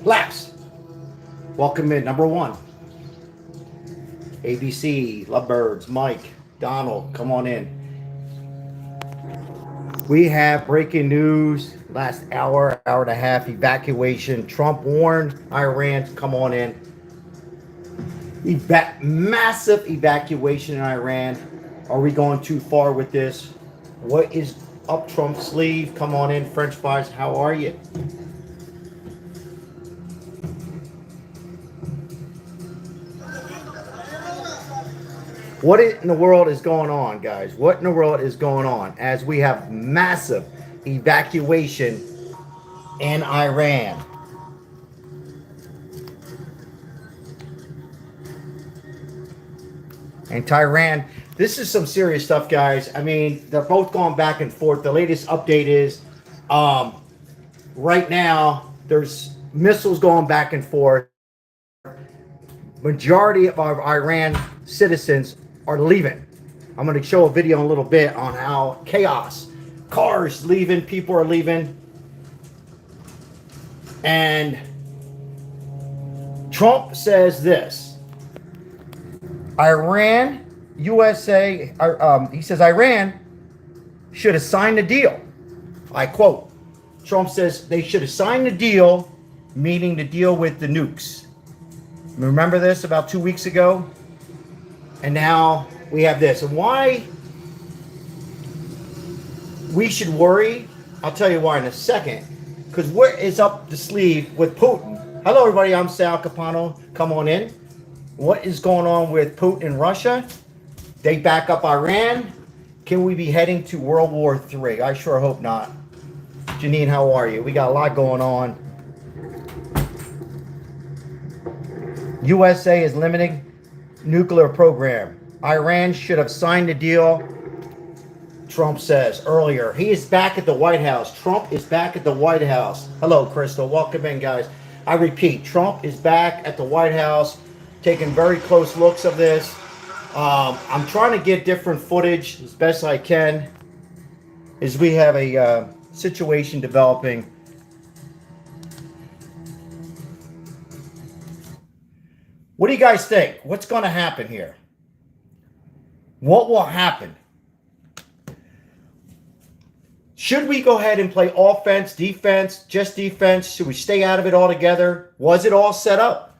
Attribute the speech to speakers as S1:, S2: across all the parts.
S1: Laps. Welcome in, number one. ABC, Lovebirds, Mike, Donald, come on in. We have breaking news. Last hour, hour and a half, evacuation. Trump warned Iran, come on in. Massive evacuation in Iran. Are we going too far with this? What is up Trump's sleeve? Come on in, French fries, how are you? What in the world is going on, guys? What in the world is going on as we have massive evacuation in Iran? And Tehran, this is some serious stuff, guys. I mean, they're both going back and forth. The latest update is right now there's missiles going back and forth. Majority of our Iran citizens are leaving. I'm going to show a video in a little bit on how chaos, cars leaving, people are leaving. And Trump says this: Iran, USA, he says Iran should have signed the deal. I quote, Trump says they should have signed the deal, meaning the deal with the nukes. Remember this about 2 weeks ago? And now we have this. And why we should worry, I'll tell you why in a second. Because what is up the sleeve with Putin? Hello, everybody. I'm Sal Capano. Come on in. What is going on with Putin and Russia? They back up Iran. Can we be heading to World War III? I sure hope not. Janine, how are you? We got a lot going on. USA is limiting nuclear program. Iran should have signed the deal, Trump says earlier. He is back at the White House. Trump is back at the White House. Hello, Crystal. Welcome in, guys. I repeat, Trump is back at the White House, taking very close looks of this. I'm trying to get different footage as best I can as we have a situation developing. What do you guys think? What's going to happen here? What will happen? Should we go ahead and play offense, defense, just defense? Should we stay out of it altogether? Was it all set up?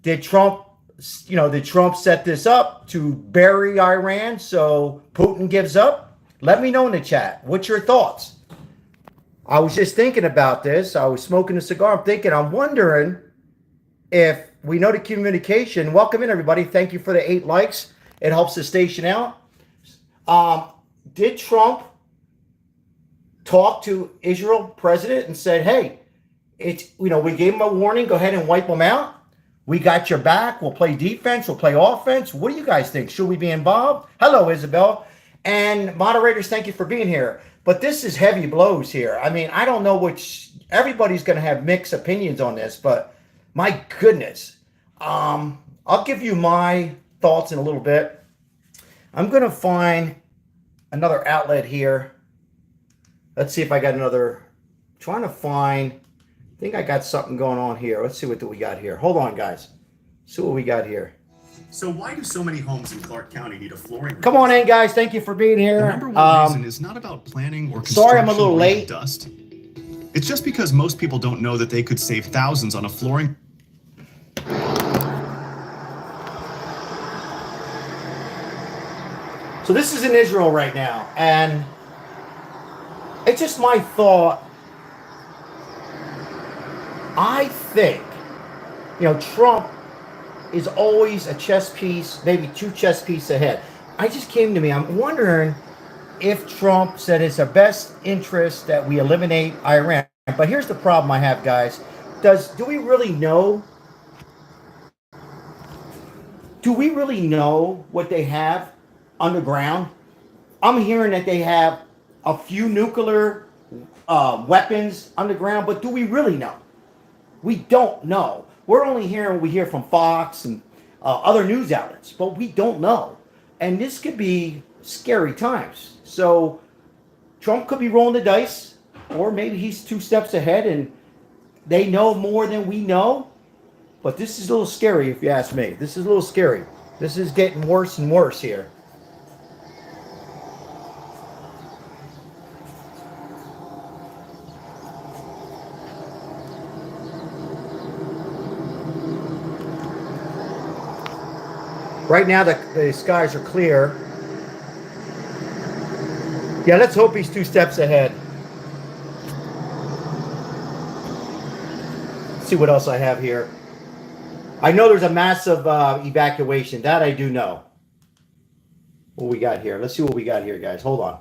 S1: Did Trump set this up to bury Iran so Putin gives up? Let me know in the chat. What's your thoughts? I was just thinking about this. I was smoking a cigar. I'm wondering if we know the communication. Welcome in, everybody. Thank you for the 8 likes. It helps the station out. Did Trump talk to Israel president and said, hey, we gave him a warning. Go ahead and wipe them out. We got your back. We'll play defense. We'll play offense. What do you guys think? Should we be involved? Hello, Isabel. And moderators, thank you for being here. But this is heavy blows here. I mean, I don't know everybody's going to have mixed opinions on this, but my goodness. I'll give you my thoughts in a little bit. I'm going to find another outlet here. Let's see if I got trying to find, I think I got something going on here. Let's see what we got here. Hold on, guys. See what we got here.
S2: So why do so many homes in Clark County need a flooring?
S1: Come on in, guys. Thank you for being here.
S2: The number one reason is not about planning or construction.
S1: Sorry, I'm a little late.
S2: Dust. It's just because most people don't know that they could save thousands on a flooring.
S1: So this is in Israel right now, and it's just my thought. I think, Trump is always a chess piece, maybe 2 chess pieces ahead. I just came to me. I'm wondering if Trump said it's our best interest that we eliminate Iran. But here's the problem I have, guys. Do we really know? Do we really know what they have underground? I'm hearing that they have a few nuclear weapons underground, but do we really know? We don't know. We're only hearing what we hear from Fox and other news outlets, but we don't know. And this could be scary times. So Trump could be rolling the dice, or maybe he's 2 steps ahead and they know more than we know. But this is a little scary, if you ask me. This is a little scary. This is getting worse and worse here. Right now, the skies are clear. Yeah, let's hope he's 2 steps ahead. Let's see what else I have here. I know there's a massive evacuation. That I do know. What we got here? Let's see what we got here, guys. Hold on.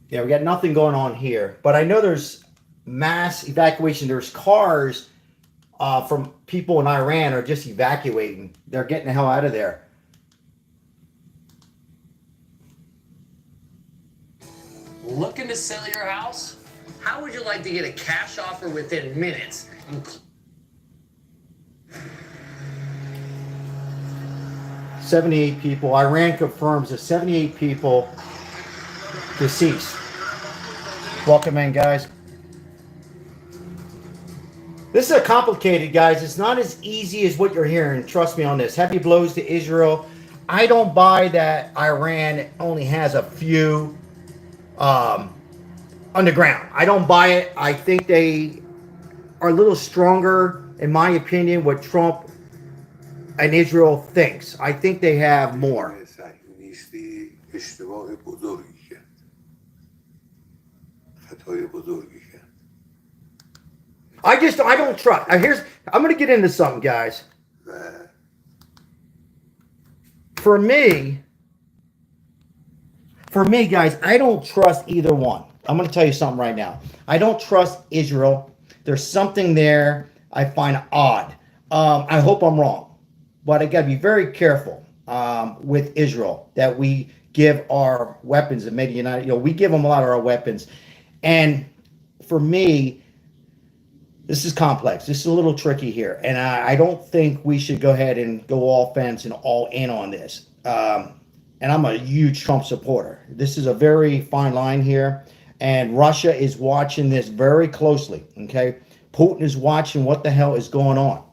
S1: Yeah, we got nothing going on here. But I know there's mass evacuation. There's cars from people in Iran are just evacuating. They're getting the hell out of there.
S3: Looking to sell your house? How would you like to get a cash offer within minutes?
S1: 78 people. Iran confirms that 78 people deceased. Welcome in, guys. This is complicated, guys. It's not as easy as what you're hearing. Trust me on this. Heavy blows to Israel. I don't buy that Iran only has a few underground. I don't buy it. I think they are a little stronger, in my opinion, what Trump and Israel thinks. I think they have more. I don't trust. I'm going to get into something, guys. For me, guys, I don't trust either one. I'm going to tell you something right now. I don't trust Israel. There's something there I find odd. I hope I'm wrong, but I got to be very careful with Israel that we give our weapons and maybe we give them a lot of our weapons. And for me, this is complex. This is a little tricky here. And I don't think we should go ahead and go all fence and all in on this. And I'm a huge Trump supporter. This is a very fine line here. And Russia is watching this very closely, okay? Putin is watching what the hell is going on,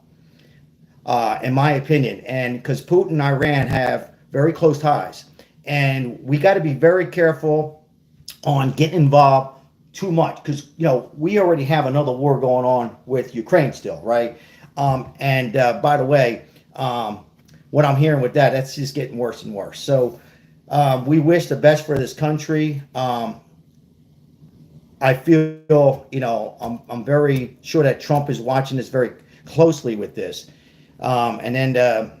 S1: in my opinion. And because Putin and Iran have very close ties. And we got to be very careful on getting involved too much. Because, we already have another war going on with Ukraine still, right? And by the way, what I'm hearing with that's just getting worse and worse. So we wish the best for this country. I feel, I'm very sure that Trump is watching this very closely with this. And then,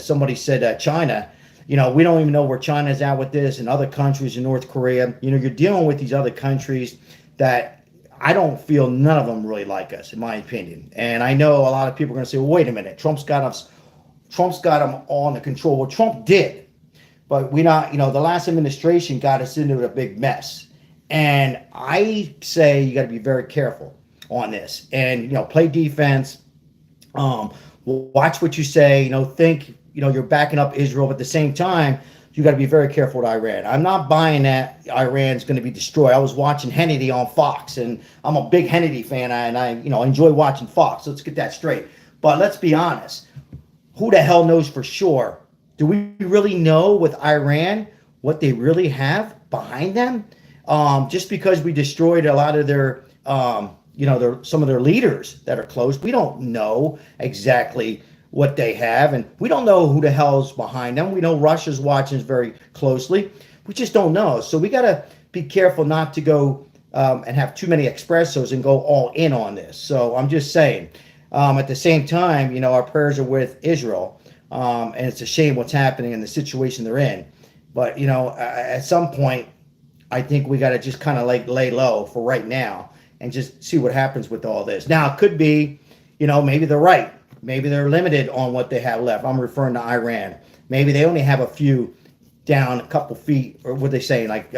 S1: somebody said China. We don't even know where China's at with this and other countries in North Korea. You're dealing with these other countries that I don't feel none of them really like us, in my opinion. And I know a lot of people are going to say, well, wait a minute, Trump's got them all under control. Well, Trump did. But the last administration got us into a big mess. And I say you got to be very careful on this and, play defense. Watch what you say, think, you're backing up Israel. But at the same time, you got to be very careful with Iran. I'm not buying that Iran's going to be destroyed. I was watching Hannity on Fox, and I'm a big Hannity fan, and I enjoy watching Fox. So let's get that straight. But let's be honest. Who the hell knows for sure? Do we really know with Iran what they really have behind them? Just because we destroyed a lot of their, some of their leaders that are close, we don't know exactly what they have, and we don't know who the hell's behind them. We know Russia's watching us very closely. We just don't know. So we got to be careful not to go and have too many espressos and go all in on this. So I'm just saying. At the same time, our prayers are with Israel, and it's a shame what's happening and the situation they're in. But, at some point, I think we got to just kind of lay low for right now and just see what happens with all this. Now, it could be, maybe they're right. Maybe they're limited on what they have left. I'm referring to Iran. Maybe they only have a few down a couple feet, or what they say, like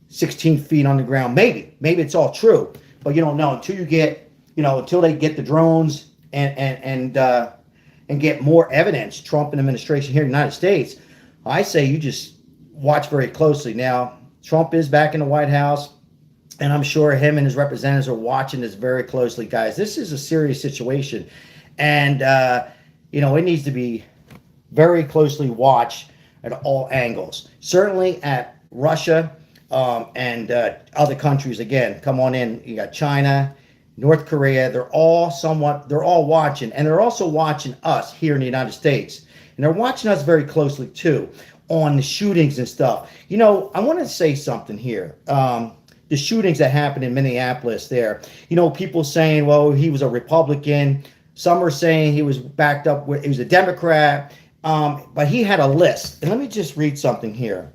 S1: 16 feet on the ground. Maybe it's all true, but you don't know until you get, until they get the drones and get more evidence. Trump and administration here in the United States, I say you just watch very closely. Now, Trump is back in the White House, and I'm sure him and his representatives are watching this very closely, guys. This is a serious situation, and it needs to be very closely watched at all angles. Certainly at Russia and other countries. Again, come on in. You got China, North Korea. They're all watching, and they're also watching us here in the United States, and they're watching us very closely too on the shootings and stuff. I want to say something here. The shootings that happened in Minneapolis there, people saying, well, he was a Republican. Some are saying he was backed up with, he was a Democrat, but he had a list. And let me just read something here.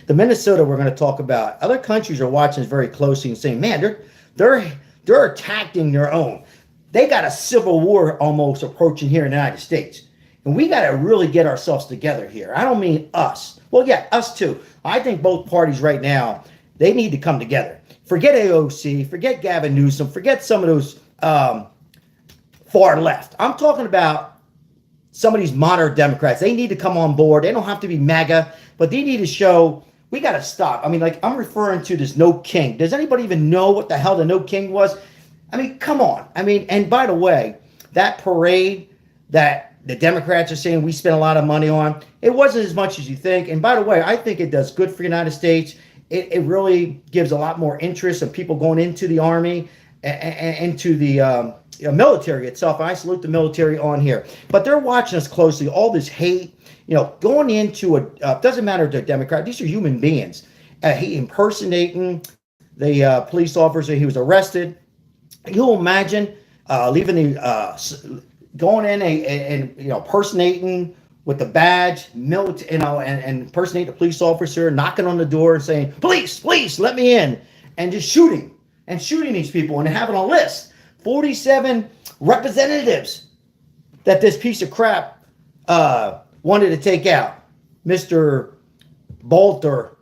S1: The Minnesota we're going to talk about, other countries are watching this very closely and saying, man, they're attacking their own. They got a civil war almost approaching here in the United States. And we got to really get ourselves together here. I don't mean us. Well, yeah, us too. I think both parties right now, they need to come together. Forget AOC, forget Gavin Newsom, forget some of those far left. I'm talking about some of these moderate Democrats. They need to come on board. They don't have to be MAGA, but they need to show we got to stop. I mean, like, I'm referring to this no king. Does anybody even know what the hell the no king was? I mean, come on. I mean, and by the way, that parade that the Democrats are saying we spent a lot of money on, it wasn't as much as you think. And by the way, I think it does good for the United States. It really gives a lot more interest of people going into the Army and into the military itself. And I salute the military on here. But they're watching us closely. All this hate, going into doesn't matter if they're Democrat. These are human beings. He impersonating the police officer. He was arrested. You'll imagine leaving the going in and impersonating with the badge, and impersonate the police officer, knocking on the door and saying, "Police, let me in," and just shooting these people and having a list, 47 representatives that this piece of crap wanted to take out, Mr. Bolter.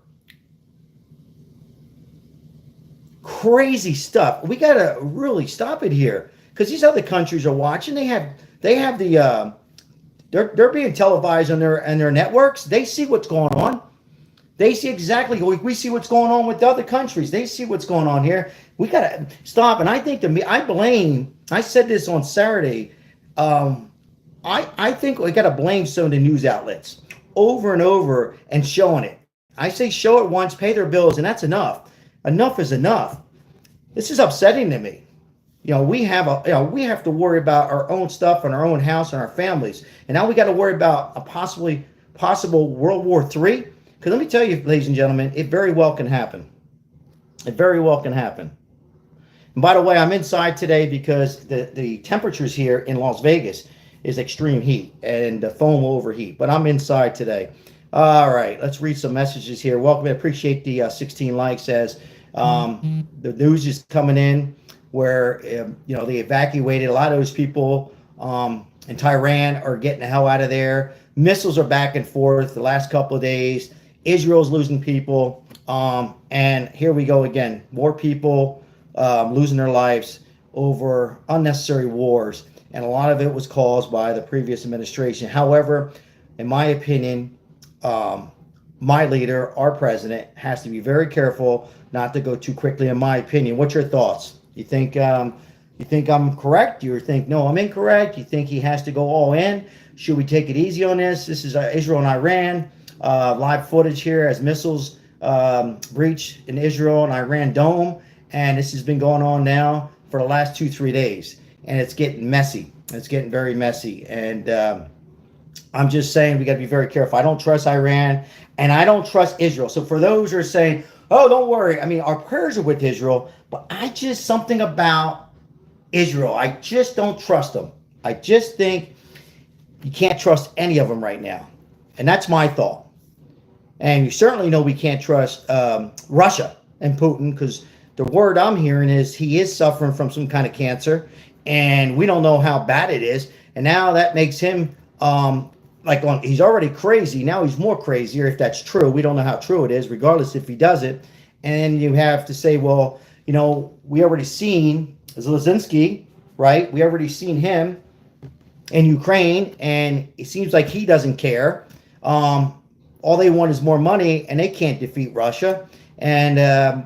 S1: Crazy stuff. We gotta really stop it here, because these other countries are watching. They have the they're being televised on their networks. They see what's going on. They see exactly. We see what's going on with the other countries. They see what's going on here. We gotta stop. And I think I said this on Saturday. I think we gotta blame some of the news outlets over and over and showing it. I say show it once, pay their bills, and that's enough. Enough is enough. This is upsetting to me. We have to worry about our own stuff and our own house and our families. And now we got to worry about a possible World War III. Because let me tell you, ladies and gentlemen, it very well can happen. It very well can happen. And by the way, I'm inside today because the temperatures here in Las Vegas is extreme heat and the phone will overheat. But I'm inside today. All right, let's read some messages here. Welcome. I appreciate the 16 likes as the news is coming in, where they evacuated a lot of those people in Tehran are getting the hell out of there. Missiles are back and forth the last couple of days. Israel's losing people, and here we go again. More people losing their lives over unnecessary wars, and a lot of it was caused by the previous administration. However, in my opinion, my leader, our president, has to be very careful not to go too quickly. In my opinion, what's your thoughts? You think I'm correct? You think no, I'm incorrect? You think he has to go all in? Should we take it easy on this? This is Israel and Iran. Live footage here as missiles breach in Israel and Iran dome, and this has been going on now for the last 2-3 days, and it's getting messy. It's getting very messy, and I'm just saying we got to be very careful. I don't trust Iran, and I don't trust Israel. So for those who are saying, "Oh, don't worry," I mean, our prayers are with Israel, but something about Israel, I just don't trust them. I just think you can't trust any of them right now, and that's my thought. And you certainly know we can't trust Russia and Putin, because the word I'm hearing is he is suffering from some kind of cancer, and we don't know how bad it is. And now that makes him he's already crazy. Now he's more crazier if that's true. We don't know how true it is, regardless if he does it. And you have to say, well, we already seen Zelensky, right? We already seen him in Ukraine, and it seems like he doesn't care. All they want is more money, and they can't defeat Russia. And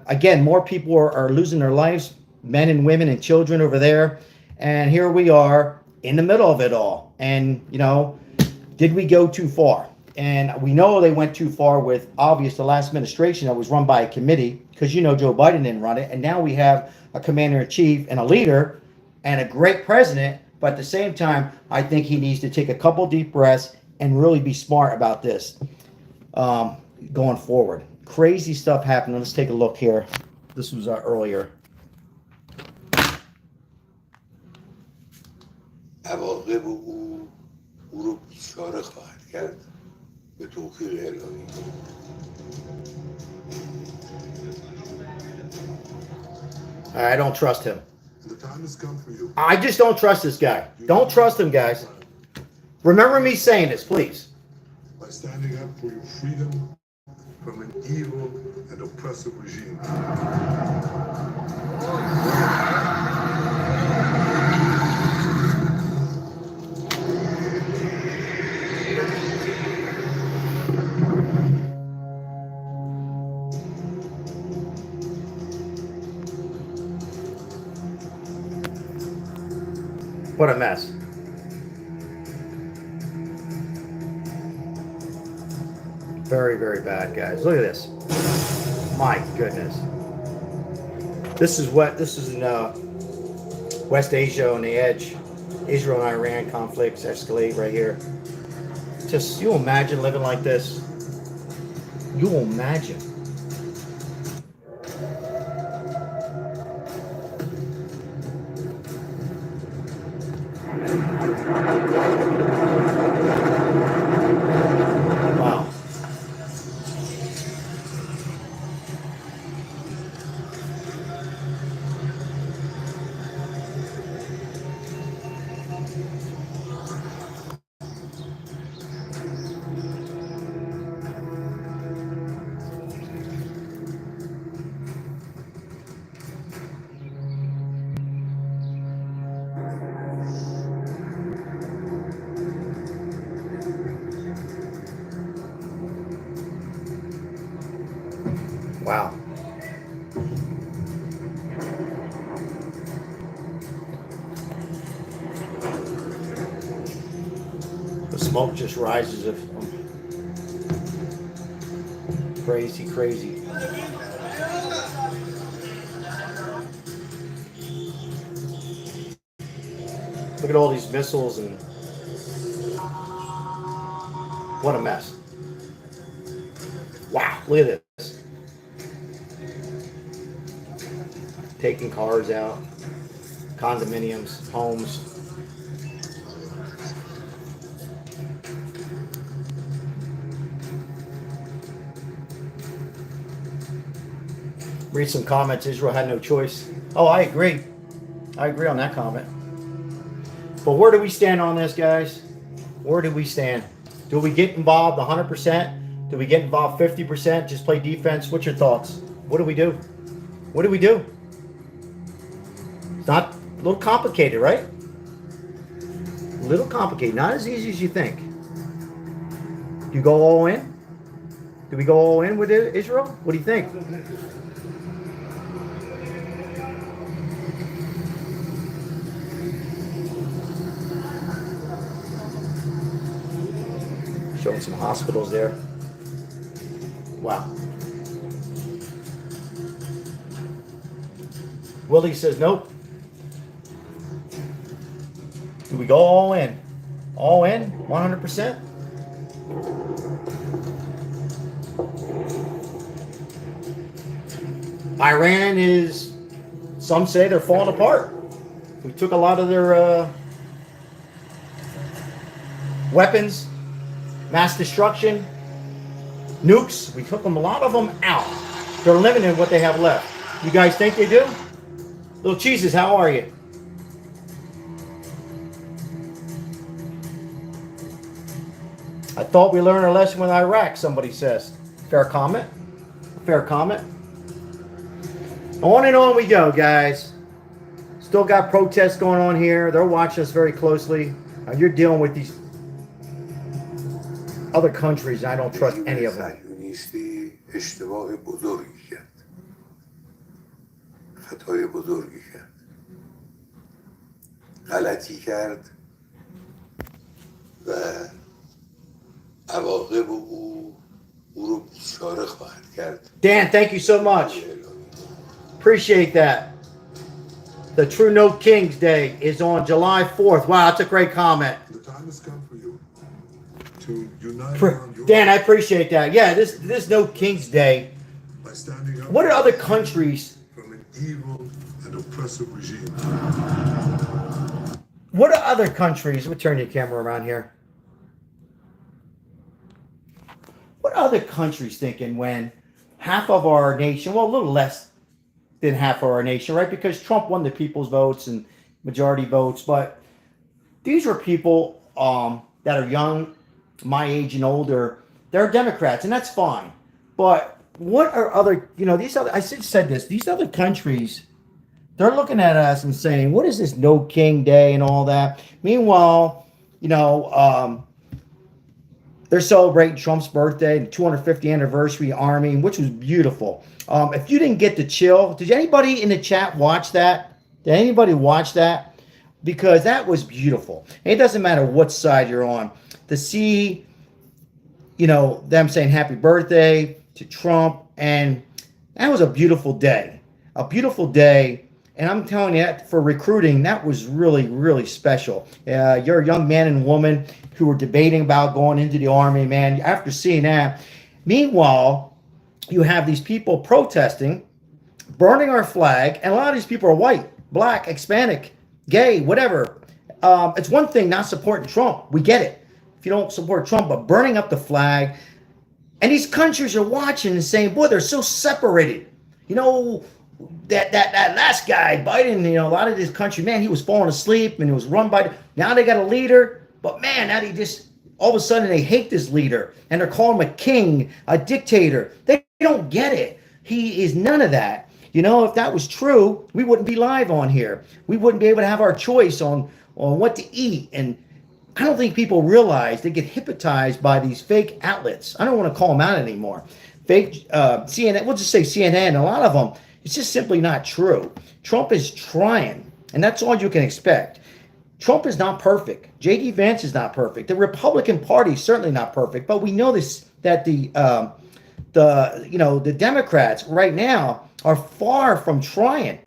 S1: again, more people are losing their lives, men and women and children over there. And here we are in the middle of it all. And, did we go too far? And we know they went too far with, obvious, the last administration that was run by a committee, because Joe Biden didn't run it. And now we have a commander-in-chief and a leader and a great president. But at the same time, I think he needs to take a couple deep breaths and really be smart about this going forward. Crazy stuff happening. Let's take a look here. This was earlier.
S4: عواقب او رو بیچاره خواهد کرد به توفیق الهی.
S1: I don't trust him.
S4: The time has come for you.
S1: I just don't trust this guy. Don't trust him, guys. Remember me saying this, please.
S4: By standing up for your freedom from an evil and oppressive regime.
S1: What a mess. Very, very bad, guys. Look at this. My goodness. This is in West Asia on the edge. Israel and Iran conflicts escalate right here. Just, you imagine living like this? You imagine. Wow. Wow. The smoke just rises of crazy, crazy. Look at all these missiles and what a mess. Wow, look at this. Taking cars out, condominiums, homes. Read some comments. Israel had no choice. Oh, I agree. I agree on that comment. But where do we stand on this, guys? Where do we stand? Do we get involved 100%? Do we get involved 50%? Just play defense? What's your thoughts? What do we do? What do we do? It's not a little complicated, right? A little complicated. Not as easy as you think. Do you go all in? Do we go all in with Israel? What do you think? Showing some hospitals there. Wow. Willie says nope. Do we go all in? All in? 100%? Iran is, some say they're falling apart. We took a lot of their weapons, mass destruction, nukes. We took them, a lot of them out. They're limiting what they have left. You guys think they do? Little Cheeses, how are you? I thought we learned our lesson with Iraq, somebody says. Fair comment. Fair comment. On and on we go, guys. Still got protests going on here. They're watching us very closely. You're dealing with these other countries, and I don't trust any of them.
S4: صهیونیستی اشتباه بزرگی کرد. خطای بزرگی کرد. غلطی کرد و عواقب او رو بیچاره خواهد کرد.
S1: Dan, thank you so much. Appreciate that. The True No Kings Day is on July 4th. Wow, that's a great comment.
S4: The time has come for you to unite around your
S1: Dan, I appreciate that. Yeah, this No Kings Day.
S4: by standing up
S1: What are other countries?
S4: from an evil and oppressive regime.
S1: What are other countries? We'll turn your camera around here. What are other countries thinking when half of our nation, well, a little less than half of our nation, right? Because Trump won the people's votes and majority votes, but these are people that are young, my age and older. They're Democrats, and that's fine. But what are other, these other, I said this, these other countries, they're looking at us and saying, what is this No King Day and all that? Meanwhile, they're celebrating Trump's birthday, the 250th anniversary Army, which was beautiful. If you didn't get the chill, did anybody in the chat watch that? Did anybody watch that? Because that was beautiful. And it doesn't matter what side you're on. To see, them saying happy birthday to Trump, and that was a beautiful day. A beautiful day. And I'm telling you, for recruiting, that was really, really special. You're a young man and woman who were debating about going into the Army, man. After seeing that, meanwhile, you have these people protesting, burning our flag, and a lot of these people are white, black, Hispanic, gay, whatever. It's one thing not supporting Trump. We get it. If you don't support Trump, but burning up the flag, and these countries are watching and saying, boy, they're so separated. That last guy, Biden, a lot of this country, man, he was falling asleep and it was run by, now they got a leader, but man, now they just, all of a sudden they hate this leader and they're calling him a king, a dictator. They don't get it. He is none of that. If that was true, we wouldn't be live on here. We wouldn't be able to have our choice on what to eat. And I don't think people realize they get hypnotized by these fake outlets. I don't want to call them out anymore. Fake CNN, we'll just say CNN, a lot of them, it's just simply not true. Trump is trying, and that's all you can expect. Trump is not perfect. J.D. Vance is not perfect. The Republican Party is certainly not perfect. But we know this, that the Democrats right now are far from trying.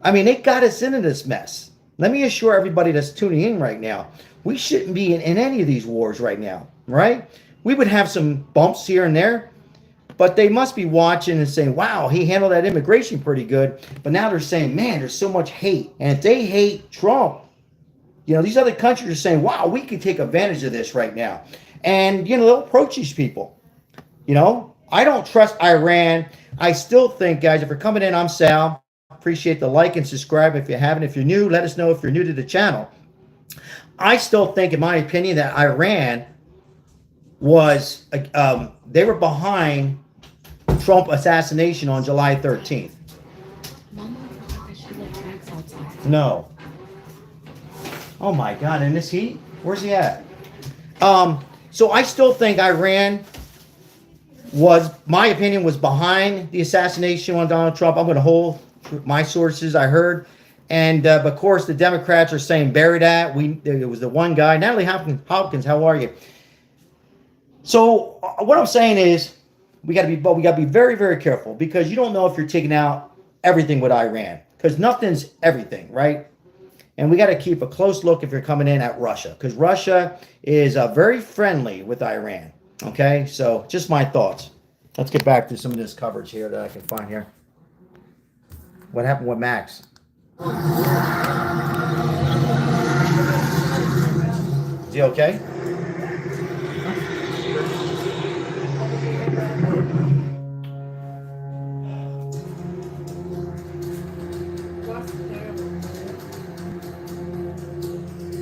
S1: I mean, they got us into this mess. Let me assure everybody that's tuning in right now, we shouldn't be in any of these wars right now, right? We would have some bumps here and there, but they must be watching and saying, wow, he handled that immigration pretty good. But now they're saying, man, there's so much hate. And if they hate Trump, these other countries are saying, wow, we could take advantage of this right now. And, they'll approach these people. I don't trust Iran. I still think, guys, if you're coming in, I'm Sal. Appreciate the like and subscribe if you haven't. If you're new, let us know if you're new to the channel. I still think, in my opinion, that Iran was, they were behind Trump assassination on July 13th.
S5: Mama thought that she left bags outside.
S1: No. Oh my God, in this heat? Where's he at? So I still think Iran was, my opinion, was behind the assassination on Donald Trump. I'm going to hold my sources I heard. And, of course, the Democrats are saying, bury that. It was the one guy. Natalie Hopkins, how are you? So what I'm saying is we got to be very, very careful, because you don't know if you're taking out everything with Iran, because nothing's everything, right? And we got to keep a close look if you're coming in at Russia, because Russia is very friendly with Iran. Okay, so just my thoughts. Let's get back to some of this coverage here that I can find here. What happened with Max? Is he okay?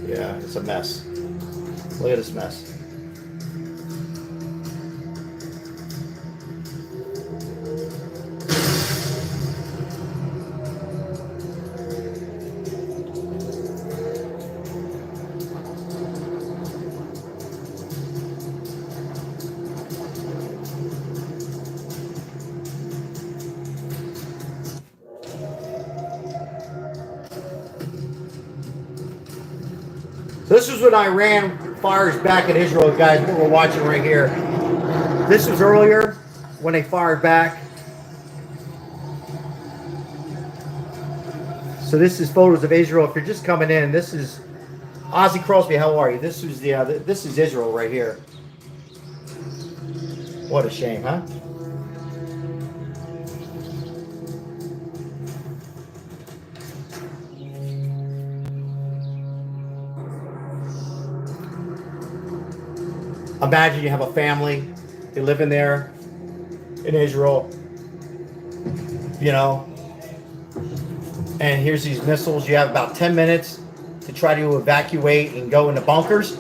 S1: Yeah, it's a mess. Look at this mess. this is when Iran fires back at Israel, guys. What we're watching right here. This was earlier when they fired back. So this is photos of Israel. If you're just coming in, this is Ozzy Crosby. How are you? This is this is Israel right here. What a shame, huh? Imagine you have a family, they live in there, in Israel, you know, and here's these missiles. You have about 10 minutes to try to evacuate and go into bunkers.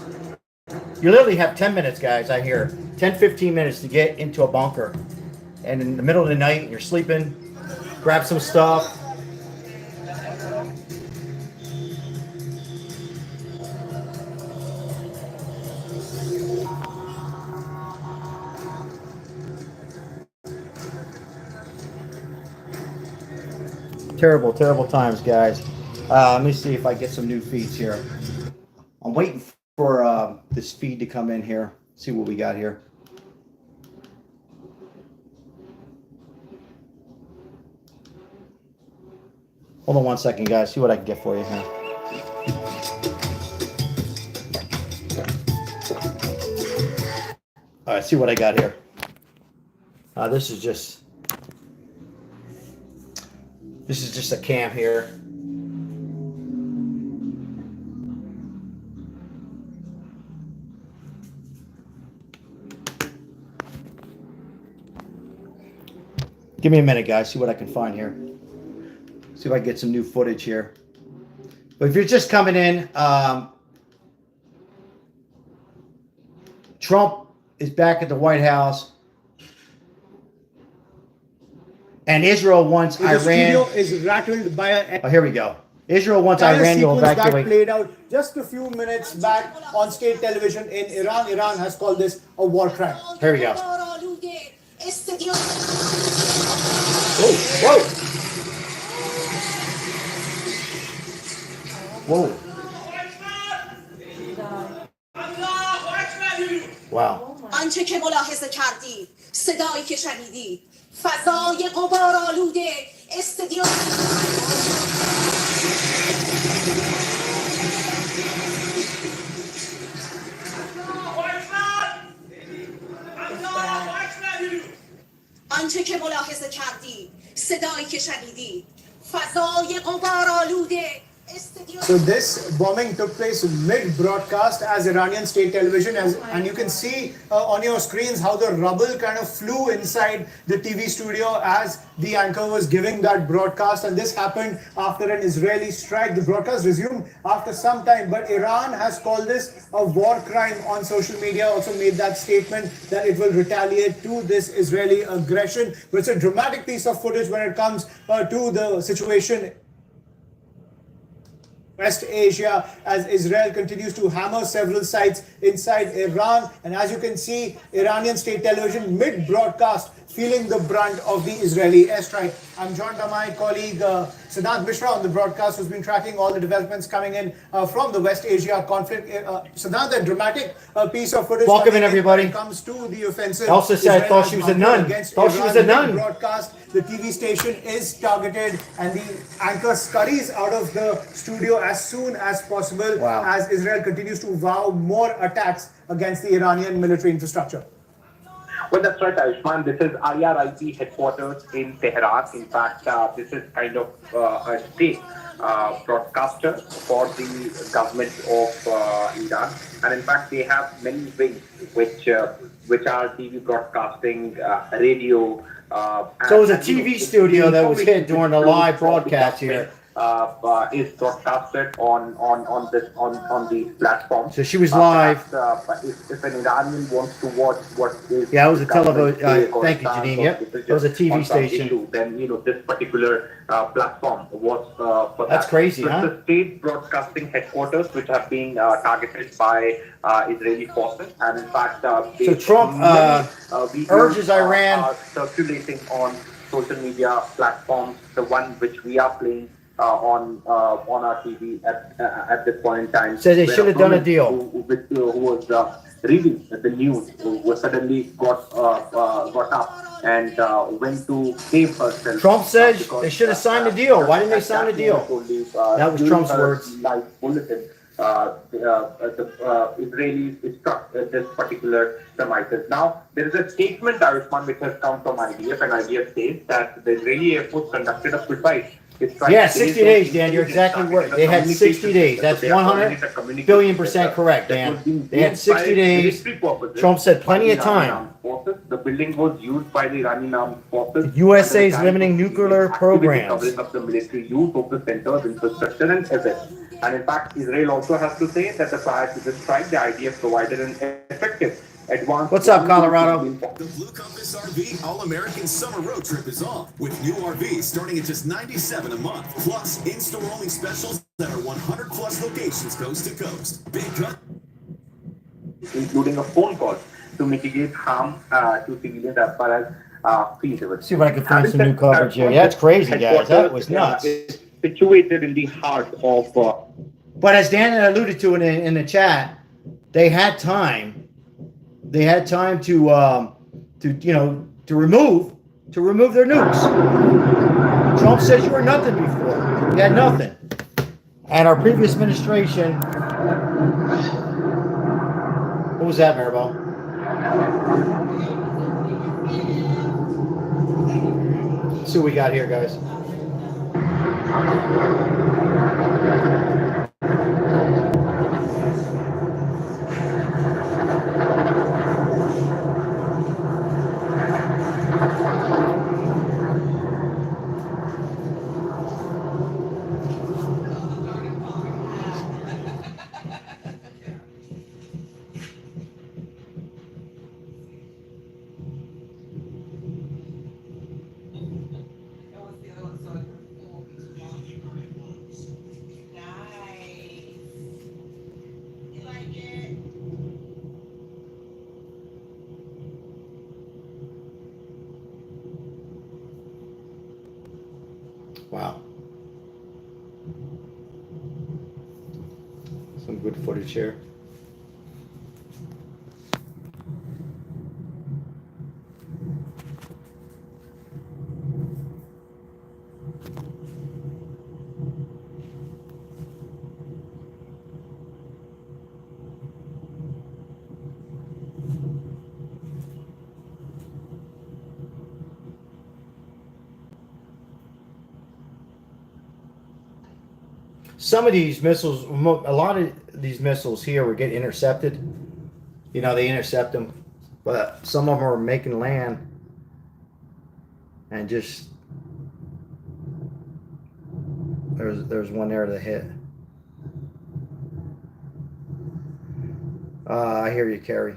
S1: You literally have 10 minutes, guys, I hear. 10, 15 minutes to get into a bunker. And in the middle of the night, you're sleeping, grab some stuff. Terrible, terrible times, guys. Let me see if I get some new feeds here. I'm waiting for this feed to come in here. See what we got here. Hold on one second, guys. See what I can get for you here. All right, see what I got here. This is just a cam here. Give me a minute, guys. See what I can find here. See if I can get some new footage here. But if you're just coming in, Trump is back at the White House. And Israel wants Iran.
S6: The studio is rattled by a.
S1: Oh, here we go. Israel wants Iran to evacuate.
S6: That played out just a few minutes back on state television in Iran. Iran has called this a war crime.
S1: Here we go. Whoa! Whoa! Wow.
S7: آنچه که ملاحظه کردید صدایی که شنیدید فضای غبارآلوده استادیوم آنچه که ملاحظه کردید صدایی که شنیدید فضای غبارآلوده.
S6: So this bombing took place mid-broadcast as Iranian state television, and you can see on your screens how the rubble kind of flew inside the TV studio as the anchor was giving that broadcast, and this happened after an Israeli strike. The broadcast resumed after some time, but Iran has called this a war crime on social media, also made that statement that it will retaliate to this Israeli aggression. But it's a dramatic piece of footage when it comes to the situation West Asia, as Israel continues to hammer several sites inside Iran. And as you can see, Iranian state television mid-broadcast feeling the brunt of the Israeli airstrike. I'm joined by my colleague Siddhant Mishra on the broadcast, who's been tracking all the developments coming in from the West Asia conflict. Siddhant, a dramatic piece of footage.
S1: Welcome in, everybody.
S6: When it comes to the offensive.
S1: Elsa said, I thought she was a nun. Thought she was a nun.
S6: Broadcast, the TV station is targeted, and the anchor scurries out of the studio as soon as possible.
S1: Wow.
S6: As Israel continues to vow more attacks against the Iranian military infrastructure.
S8: Well, that's right, Ayushman. This is IRIB headquarters in Tehran. In fact, this is kind of a state broadcaster for the government of Iran. And in fact, they have many wings which are TV broadcasting, radio.
S1: So it was a TV studio that was hit during the live broadcast here.
S8: Is broadcasted on the platform.
S1: So she was live.
S8: If an Iranian wants to watch what is
S1: it was a television. Thank you, Janine. Yep, it was a TV station.
S8: Issue, then this particular platform was for that.
S1: That's crazy,
S8: so
S1: huh?
S8: It's the state broadcasting headquarters which have been targeted by Israeli forces, and in fact,
S1: so Trump urges Iran
S8: circulating on social media platforms. The one which we are playing on our TV at this point in time.
S1: Says they
S8: where
S1: should have done a
S8: woman
S1: deal.
S8: who was reading the news was suddenly got up and went to save herself.
S1: Trump says
S8: because,
S1: they should have signed a deal. Why didn't they
S8: at
S1: sign
S8: that
S1: a deal?
S8: moment only,
S1: That was
S8: during
S1: Trump's
S8: her
S1: words.
S8: live bulletin, the Israelis struck this particular premises. Now, there is a statement, Ayushman, which has come from IDF, and IDF says that the Israeli Air Force conducted a precise.
S1: Yeah, 60 days, Dan. You're exactly right. They had 60 days. That's 100 billion% correct, Dan. They had 60 days. Trump said plenty of time.
S8: The building was used by the Iranian armed forces.
S1: USA is limiting nuclear programs.
S8: Covering up the military use of the center's infrastructure and assets. And in fact, Israel also has to say that prior to this strike, the IDF provided an effective advance.
S1: What's up, Colorado?
S2: The Blue Compass RV All-American Summer Road Trip is on, with new RVs starting at just $97 a month, plus in-store only specials that are 100 plus locations coast to coast. Big cut,
S8: including a phone call to mitigate harm to civilians as far as feasible.
S1: See if I can find some new coverage here. Yeah, that's crazy, guys. That was nuts.
S8: Is situated in the heart of.
S1: But as Dan alluded to in the chat, they had time. They had time to remove their nukes. Trump says you were nothing before. You had nothing. And our previous administration. What was that, Maribel? Let's see what we got here, guys. Wow. Some good footage here. Some of these missiles, a lot of these missiles here were getting intercepted. You know, they intercept them, but some of them are making land and just there's one there that hit. I hear you, Carrie.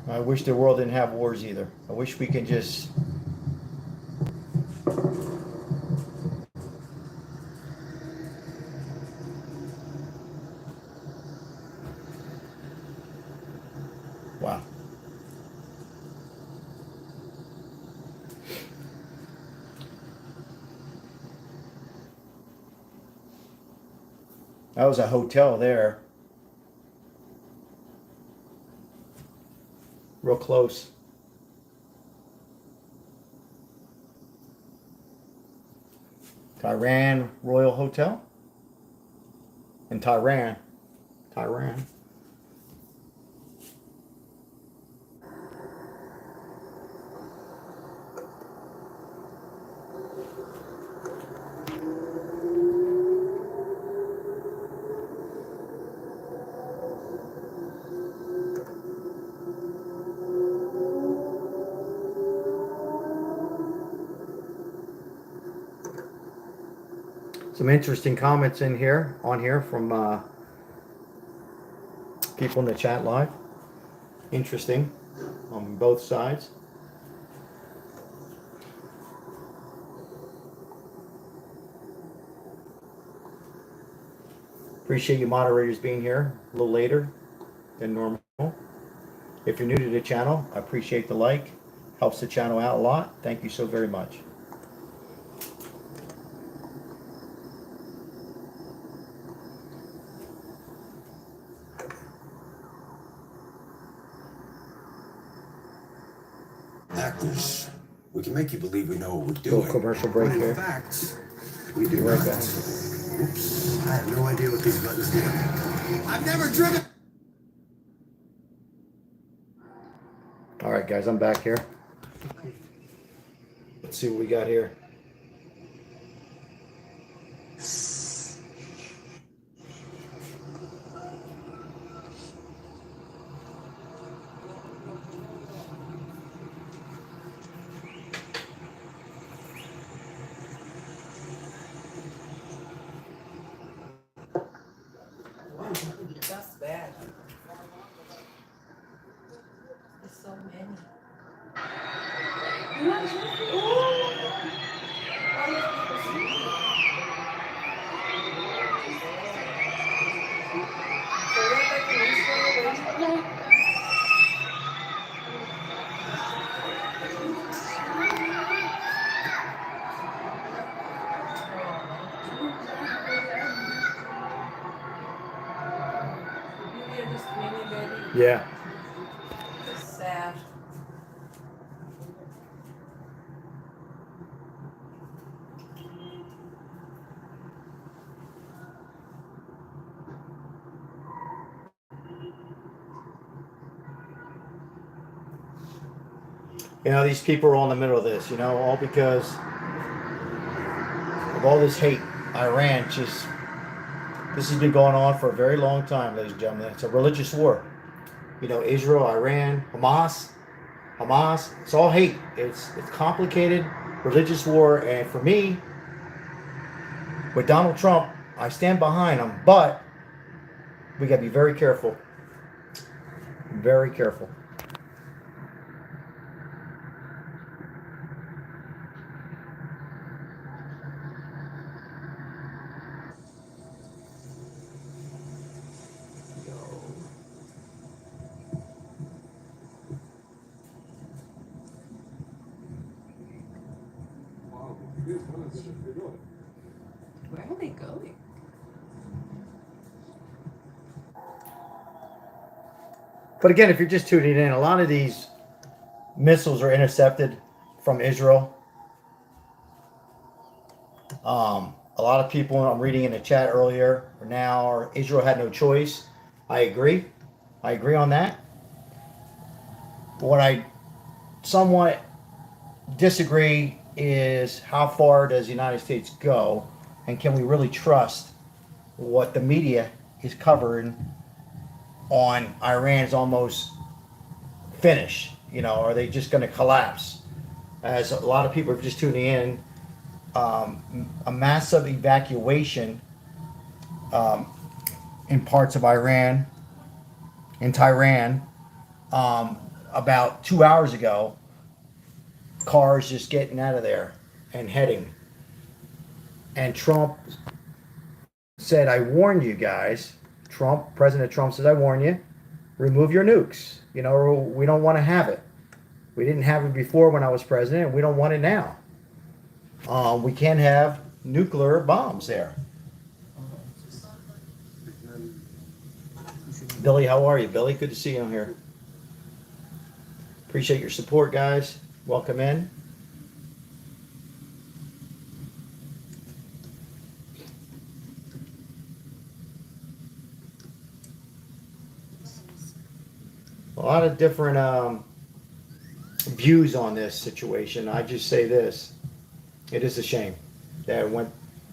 S1: I wish the world didn't have wars either. I wish we can just wow. That was a hotel there. Real close. Tehran Royal Hotel in Tehran. Some interesting comments on here from people in the chat live. Interesting on both sides. Appreciate you moderators being here a little later than normal. If you're new to the channel, I appreciate the like. Helps the channel out a lot. Thank you so very much.
S2: Actors, we can make you believe we know what we're
S1: Little
S2: doing.
S1: commercial break
S2: But in
S1: here.
S2: fact, we do
S1: Right
S2: not.
S1: back.
S2: Oops, I have no idea what these buttons do. I've never driven.
S1: All right, guys, I'm back here. Let's see what we got here.
S9: That's bad. There's so many.
S1: Yeah.
S9: It's sad.
S1: You know, these people are all in the middle of this, you know, all because of all this hate. Iran just, this has been going on for a very long time, ladies and gentlemen. It's a religious war. You know, Israel, Iran, Hamas, it's all hate. It's complicated, religious war. And for me, with Donald Trump, I stand behind him, but we got to be very careful. Very careful.
S9: Where are they going?
S1: But again, if you're just tuning in, a lot of these missiles are intercepted from Israel. A lot of people I'm reading in the chat earlier now, Israel had no choice. I agree. I agree on that. But what I somewhat disagree is how far does the United States go, and can we really trust what the media is covering on Iran's almost finish? You know, are they just going to collapse? As a lot of people are just tuning in, a massive evacuation in parts of Iran, in Tehran, about 2 hours ago. Cars just getting out of there and heading. And Trump said, I warn you guys. President Trump says, I warn you, remove your nukes. You know, we don't want to have it. We didn't have it before when I was president, and we don't want it now. We can't have nuclear bombs there. Billy, how are you? Billy, good to see you on here. Appreciate your support, guys. Welcome in. A lot of different views on this situation. I just say this. It is a shame that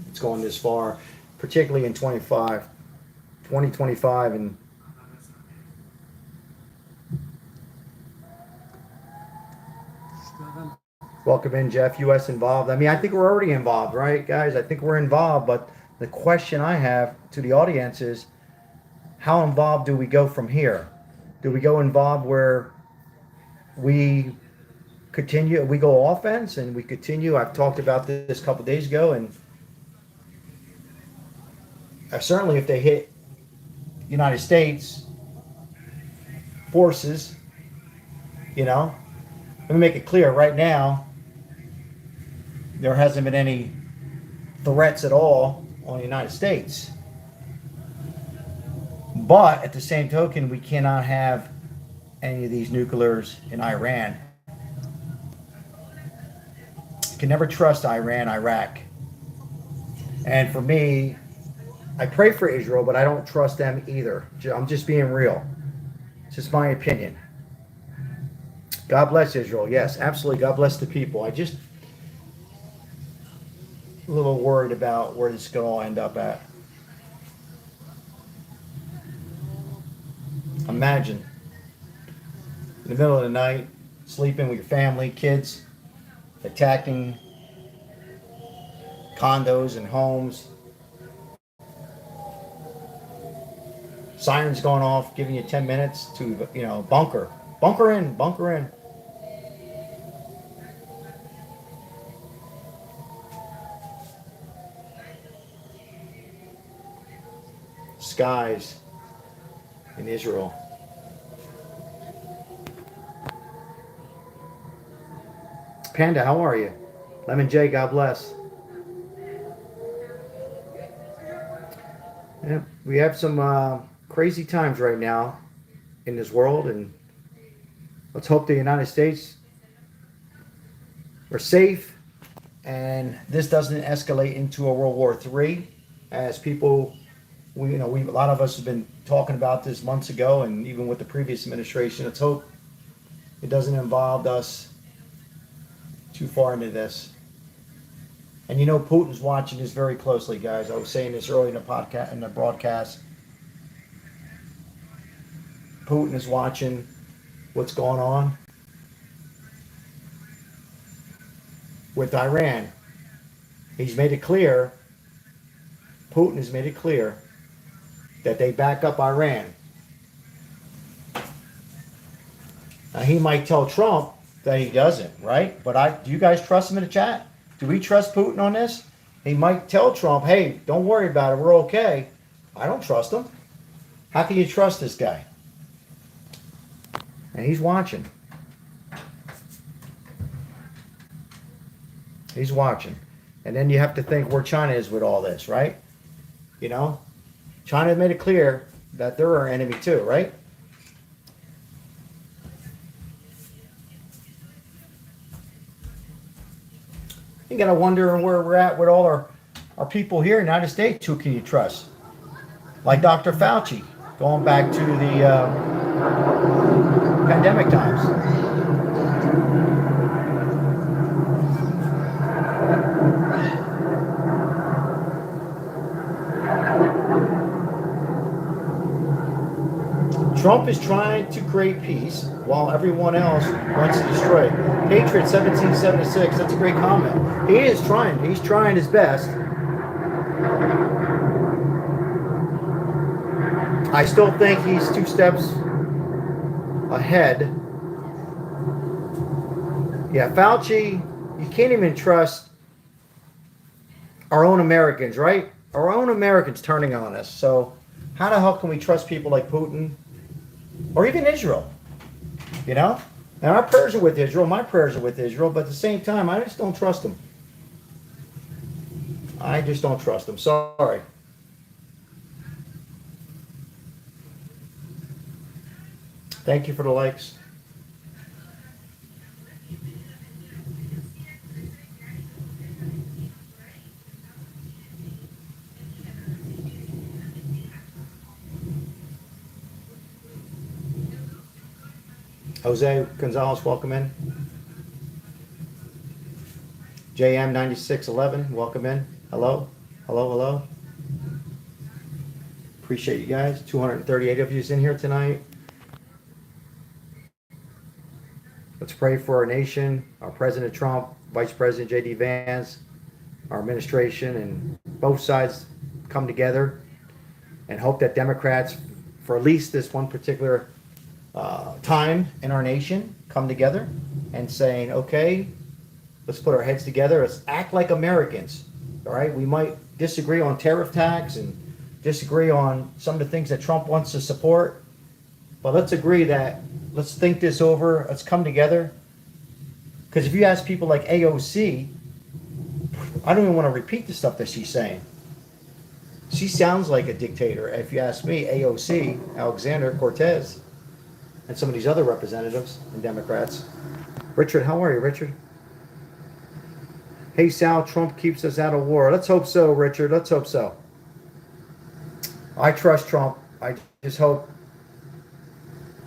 S1: it's going this far, particularly in 2025, and welcome in, Jeff. U.S. involved. I mean, I think we're already involved, right, guys? I think we're involved, but the question I have to the audience is, how involved do we go from here? Do we go involved where we go offense and we continue? I've talked about this a couple days ago, and certainly if they hit United States forces, you know, let me make it clear right now, there hasn't been any threats at all on the United States. But at the same token, we cannot have any of these nuclears in Iran. You can never trust Iran, Iraq. And for me, I pray for Israel, but I don't trust them either. I'm just being real. It's just my opinion. God bless Israel. Yes, absolutely. God bless the people. I just a little worried about where this is going to end up at. Imagine in the middle of the night, sleeping with your family, kids, attacking condos and homes. Sirens going off, giving you 10 minutes to, bunker. Bunker in, bunker in. Skies in Israel. Panda, how are you? Lemon J, God bless. Yeah, we have some crazy times right now in this world, and let's hope the United States are safe and this doesn't escalate into a World War III, as people, a lot of us have been talking about this months ago, and even with the previous administration. Let's hope it doesn't involve us too far into this. And Putin's watching this very closely, guys. I was saying this earlier in the broadcast. Putin is watching what's going on with Iran. He's made it clear, Putin has made it clear that they back up Iran. Now, he might tell Trump that he doesn't, right? But do you guys trust him in the chat? Do we trust Putin on this? He might tell Trump, hey, don't worry about it, we're okay. I don't trust him. How can you trust this guy? And he's watching. He's watching. And then you have to think where China is with all this, right? China made it clear that they're our enemy too, right? You gotta wonder where we're at with all our people here in the United States. Who can you trust? Like Dr. Fauci, going back to the pandemic times. Trump is trying to create peace while everyone else wants to destroy it. Patriot 1776, that's a great comment. He is trying. He's trying his best. I still think he's 2 steps ahead. Yeah, Fauci, you can't even trust our own Americans, right? Our own Americans turning on us. So how the hell can we trust people like Putin or even Israel? Now our prayers are with Israel. My prayers are with Israel. But at the same time, I just don't trust them. I just don't trust them. Sorry. Thank you for the likes. Jose Gonzalez, welcome in. JM9611, welcome in. Hello, hello, hello. Appreciate you guys. 238 of you in here tonight. Let's pray for our nation, our President Trump, Vice President J.D. Vance, our administration, and both sides come together and hope that Democrats, for at least this one particular time in our nation, come together and saying, okay, let's put our heads together. Let's act like Americans. All right. We might disagree on tariff tax and disagree on some of the things that Trump wants to support, but let's agree that let's think this over. Let's come together. Because if you ask people like AOC, I don't even want to repeat the stuff that she's saying. She sounds like a dictator. If you ask me, AOC, Alexander Cortez, and some of these other representatives and Democrats. Richard, how are you, Richard? Hey, Sal, Trump keeps us out of war. Let's hope so, Richard. Let's hope so. I trust Trump. I just hope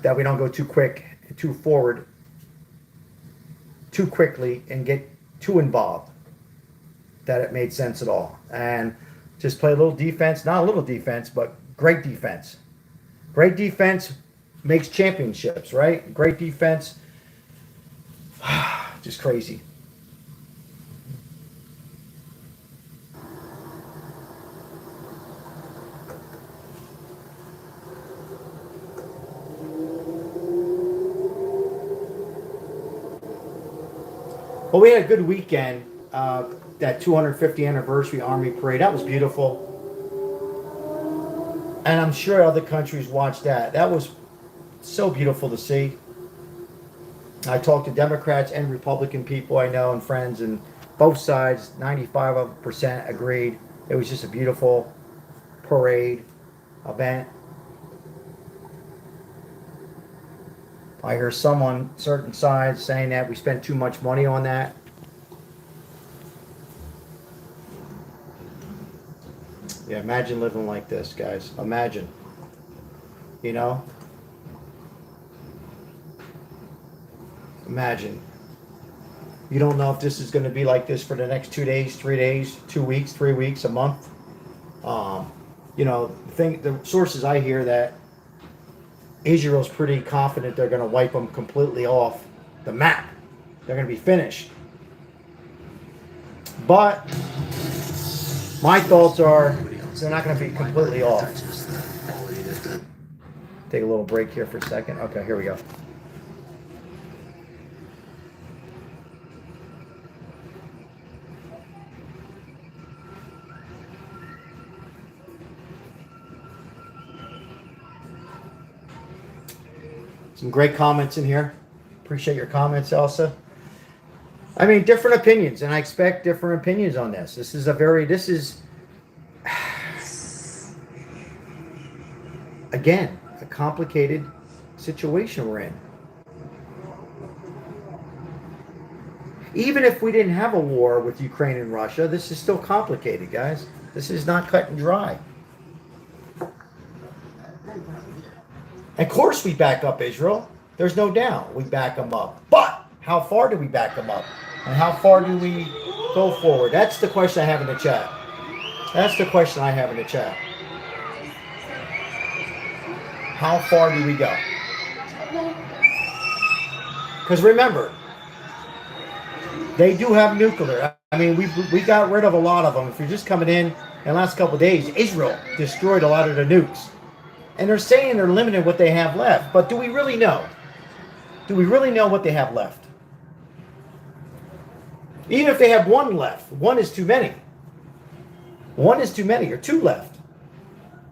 S1: that we don't go too quick, too forward, too quickly, and get too involved. That it made sense at all. And just play a little defense. Not a little defense, but great defense. Great defense makes championships, right? Great defense. Just crazy. Well, we had a good weekend. That 250th anniversary Army Parade. That was beautiful. And I'm sure other countries watched that. That was so beautiful to see. I talked to Democrats and Republican people I know and friends, and both sides, 95% agreed. It was just a beautiful parade event. I hear someone, certain sides, saying that we spent too much money on that. Yeah, imagine living like this, guys. Imagine. You know? Imagine. You don't know if this is going to be like this for the next 2 days, 3 days, 2 weeks, 3 weeks, a month. The sources I hear that Israel's pretty confident they're going to wipe them completely off the map. They're going to be finished. But my thoughts are they're not going to be completely off. Take a little break here for a second. Okay, here we go. Some great comments in here. Appreciate your comments, Elsa. I mean, different opinions, and I expect different opinions on this. This is again, a complicated situation we're in. Even if we didn't have a war with Ukraine and Russia, this is still complicated, guys. This is not cut and dry. Of course we back up Israel. There's no doubt we back them up. But how far do we back them up? And how far do we go forward? That's the question I have in the chat. That's the question I have in the chat. How far do we go? Because remember, they do have nuclear. I mean, we got rid of a lot of them. If you're just coming in the last couple of days, Israel destroyed a lot of the nukes. And they're saying they're limiting what they have left. But do we really know? Do we really know what they have left? Even if they have one left, one is too many. One is too many, or two left.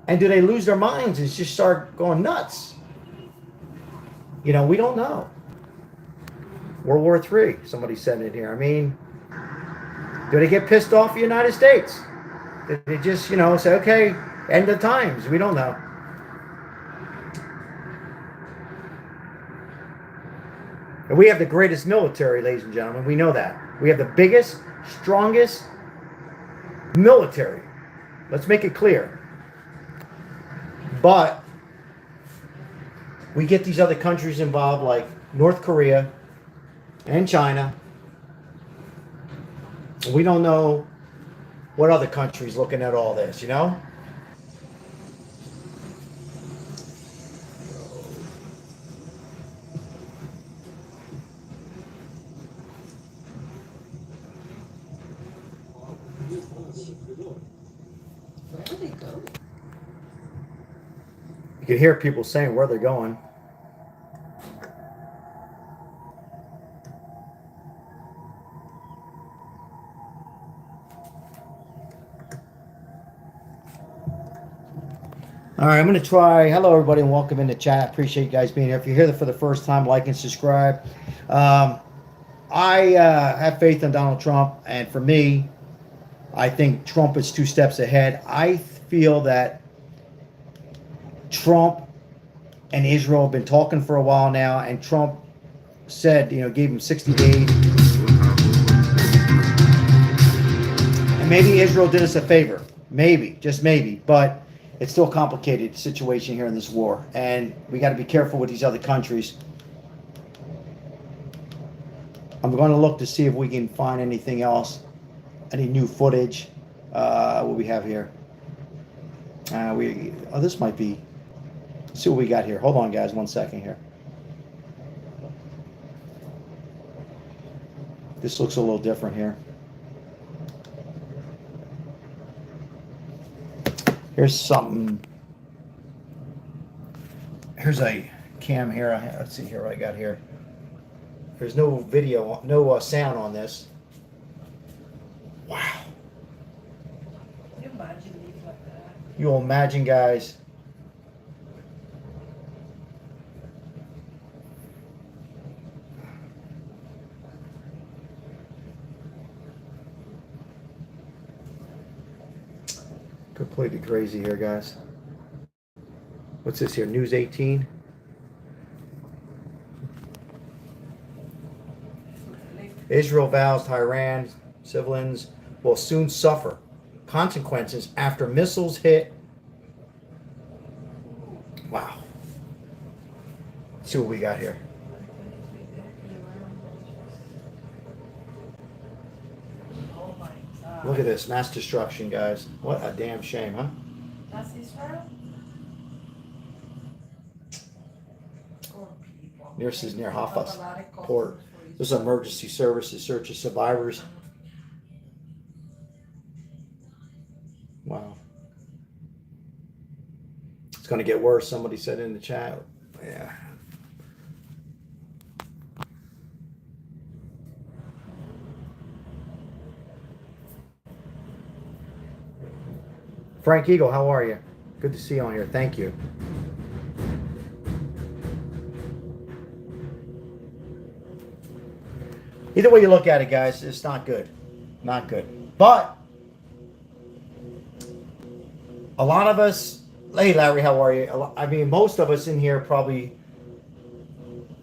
S1: And do they lose their minds and just start going nuts? We don't know. World War III, somebody said it here. I mean, do they get pissed off the United States? Did they just, say, okay, end of times? We don't know. And we have the greatest military, ladies and gentlemen. We know that. We have the biggest, strongest military. Let's make it clear. But we get these other countries involved like North Korea and China. We don't know what other countries looking at all this,
S9: Where are they going?
S1: You can hear people saying where they're going. All right, I'm going to try. Hello, everybody, and welcome into chat. I appreciate you guys being here. If you're here for the first time, like and subscribe. I have faith in Donald Trump, and for me, I think Trump is 2 steps ahead. I feel that Trump and Israel have been talking for a while now, and Trump said, gave him 60 days. And maybe Israel did us a favor. Maybe, just maybe. But it's still a complicated situation here in this war. And we got to be careful with these other countries. I'm going to look to see if we can find anything else. Any new footage. What we have here. This might be. Let's see what we got here. Hold on, guys. 1 second here. This looks a little different here. Here's something. Here's a cam here. Let's see here what I got here. There's no video, no sound on this. Wow.
S9: Can you imagine leave like that?
S1: You'll imagine, guys. Completely crazy here, guys. What's this here? News 18. Israel vows Tehran civilians will soon suffer consequences after missiles hit. Wow. Let's see what we got here.
S9: Oh my God.
S1: Look at this. Mass destruction, guys. What a damn shame, huh?
S9: That's Israel? Poor people.
S1: This is near Hafez
S9: Problematic
S1: port.
S9: for
S1: This is emergency services search of survivors. Wow. It's going to get worse, somebody said in the chat. Yeah. Frank Eagle, how are you? Good to see you on here. Thank you. Either way you look at it, guys, it's not good. Not good. But a lot of us, hey Larry, how are you? I mean, most of us in here probably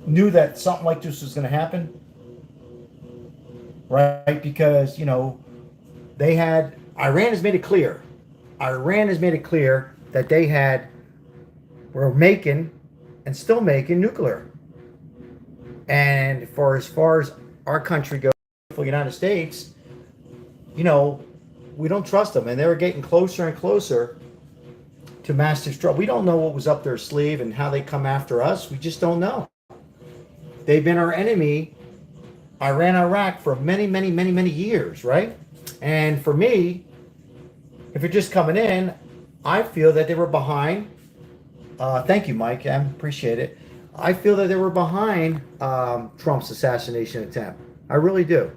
S1: knew that something like this was going to happen. Right? Because, they had, Iran has made it clear. Iran has made it clear that they were making and still making nuclear. And for as far as our country goes, for the United States, we don't trust them. And they were getting closer and closer to mass destruction. We don't know what was up their sleeve and how they come after us. We just don't know. They've been our enemy, Iran, Iraq, for many, many, many, many years, right? And for me, if you're just coming in, I feel that they were behind. Thank you, Mike. I appreciate it. I feel that they were behind Trump's assassination attempt. I really do.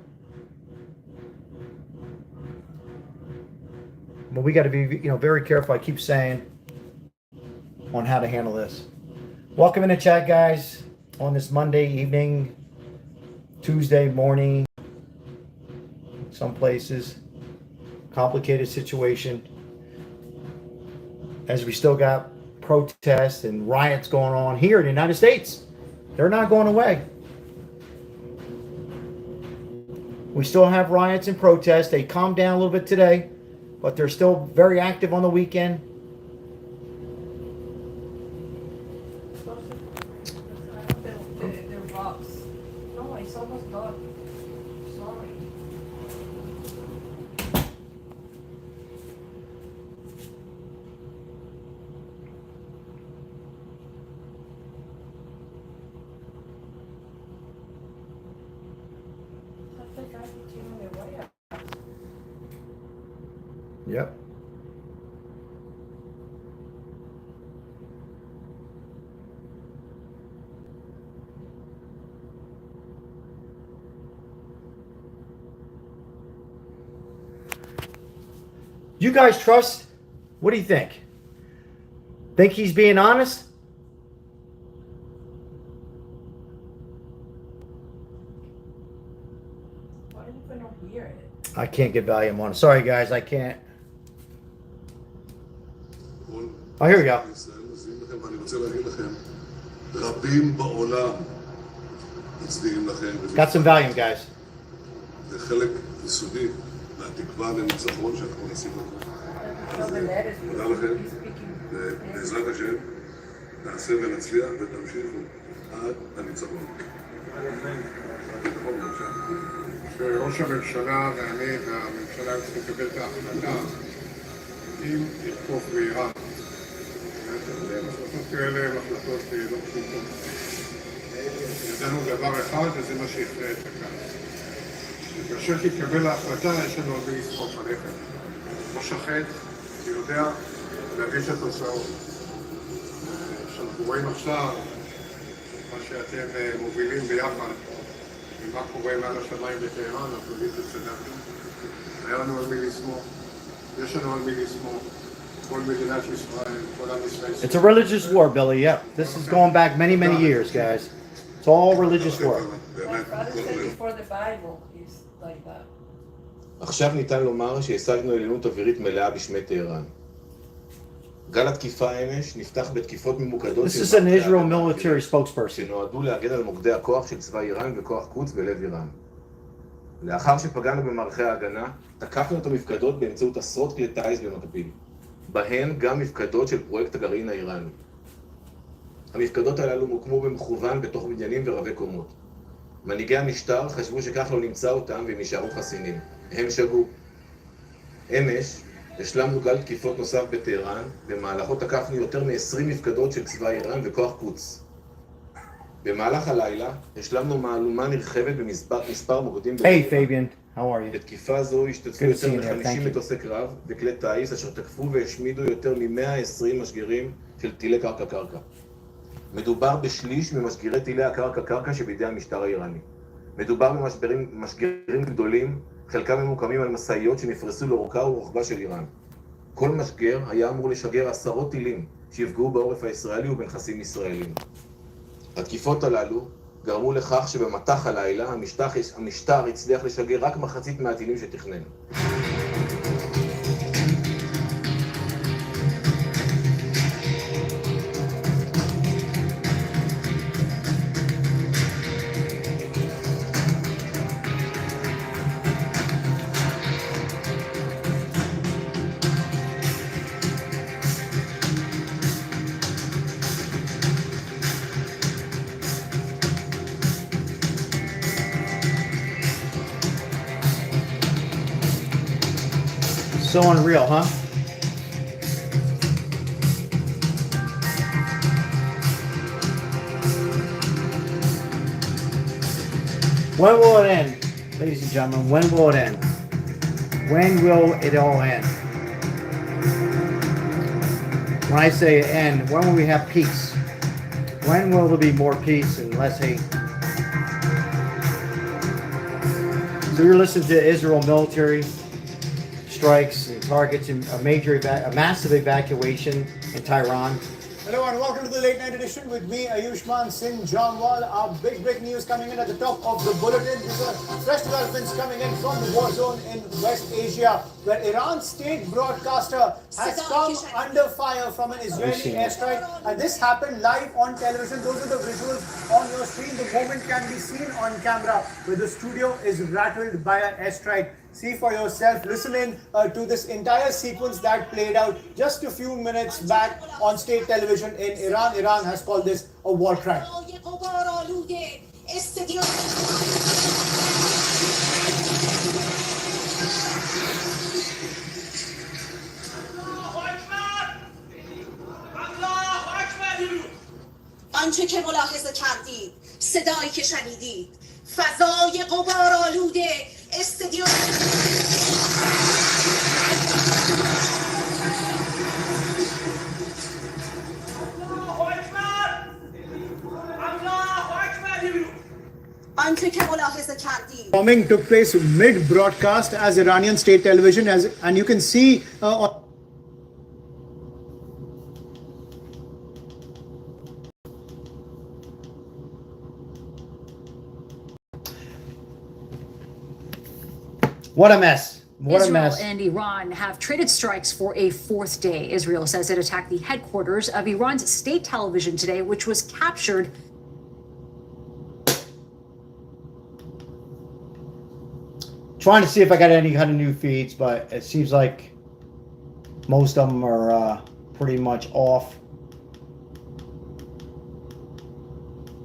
S1: But we got to be, very careful. I keep saying on how to handle this. Welcome in the chat, guys, on this Monday evening, Tuesday morning. Some places, complicated situation. As we still got protests and riots going on here in the United States. They're not going away. We still have riots and protests. They calmed down a little bit today, but they're still very active on the weekend.
S9: The rocks. No, it's almost done. Sorry.
S1: Yep. You guys trust? What do you think? Think he's being honest?
S9: Why don't you not hear it?
S1: I can't get volume on. Sorry, guys, I can't. Oh, here we go.
S4: ואני רוצה להגיד לכם, רבים בעולם מצדיעים לכם.
S1: Got some volume, guys.
S4: זה חלק יסודי מהתקווה לניצחון שאנחנו מנסים לתת. תודה לכם, ובעזרת השם נעשה ונצליח ותמשיכו עד הניצחון.
S10: שראש הממשלה ואני והממשלה צריכים לקבל את ההחלטה אם לתקוף באיראן. ההחלטות כאלה הן החלטות לא פשוטות. ידענו דבר אחד וזה מה שהכריע את הכלל. כאשר תתקבל ההחלטה יש לנו הרבה לסחוף עליכם. ראש החץ יודע להגיש את התוצאות. שאנחנו רואים עכשיו מה שאתם מובילים ביחד ומה קורה מעל השמיים בטהרן, אנחנו יודעים את צדק. היה לנו על מי לסמוך, יש לנו על מי לסמוך. כל מדינת ישראל, כל עם ישראל.
S1: It's a religious war, Billy. Yep. This is going back many, many years, guys. It's all religious war.
S9: My brother said before the Bible is like that.
S11: עכשיו ניתן לומר שהשגנו עליונות אווירית מלאה בשמי טהרן. גל התקיפה אמש נפתח בתקיפות ממוקדות
S1: This is an Israel military spokesperson.
S11: שנועדו להגן על מוקדי הכוח של צבא איראן וכוח קודס בלב איראן. לאחר שפגענו במערכי ההגנה, תקפנו את המפקדות באמצעות עשרות כלי טיס במקביל. בהן גם מפקדות של פרויקט הגרעין האיראני. המפקדות הללו מוקמו במכוון בתוך בניינים ורבי קומות. מנהיגי המשטר חשבו שכך לא נמצא אותם והם יישארו חסינים. הם שגו. אמש השלמנו גל תקיפות נוסף בטהרן, במהלכו תקפנו יותר מ-20 מפקדות של צבא איראן וכוח קודס. במהלך הלילה השלמנו מהלומה נרחבת במספר מוקדים.
S1: Hey, Fabian. How are you?
S11: בתקיפה זו השתתפו יותר מ-50 מטוסי קרב וכלי טיס אשר תקפו והשמידו יותר מ-120 משגרים של טילי קרקע-קרקע. מדובר בשליש ממשגרי טילי הקרקע-קרקע שבידי המשטר האיראני. מדובר במשגרים גדולים, חלקם ממוקמים על משאיות שנפרסו לאורכה ורוחבה של איראן. כל משגר היה אמור לשגר עשרות טילים שיפגעו בעורף הישראלי ובנכסים ישראלים. התקיפות הללו גרמו לכך שבמטח הלילה המשטר הצליח לשגר רק מחצית מהטילים שתכנן.
S1: So unreal, huh? When will it end? Ladies and gentlemen, when will it end? When will it all end? When I say end, when will we have peace? When will there be more peace and less hate? So you're listening to Israel military strikes and targets and a massive evacuation in Tehran.
S6: Hello and welcome to the late night edition with me, Ayushman Singh Jamwal. Our big news coming in at the top of the bulletin. These are fresh developments coming in from the war zone in West Asia, where Iran's state broadcaster has come under fire from an Israeli airstrike. And this happened live on television. Those are the visuals on your screen. The moment can be seen on camera, where the studio is rattled by an airstrike. See for yourself, listen in to this entire sequence that played out just a few minutes back on state television in Iran. Iran has called this a war crime.
S7: آنچه که ملاحظه کردید، صدایی که شنیدید، فضای غبارآلوده استادیوم آنچه که ملاحظه کردید.
S6: Bombing took place mid-broadcast as Iranian state television, and you can see
S1: What a mess. What a
S12: Israel
S1: mess.
S12: and Iran have traded strikes for a fourth day. Israel says it attacked the headquarters of Iran's state television today, which was captured.
S1: Trying to see if I got any kind of new feeds, but it seems like most of them are pretty much off.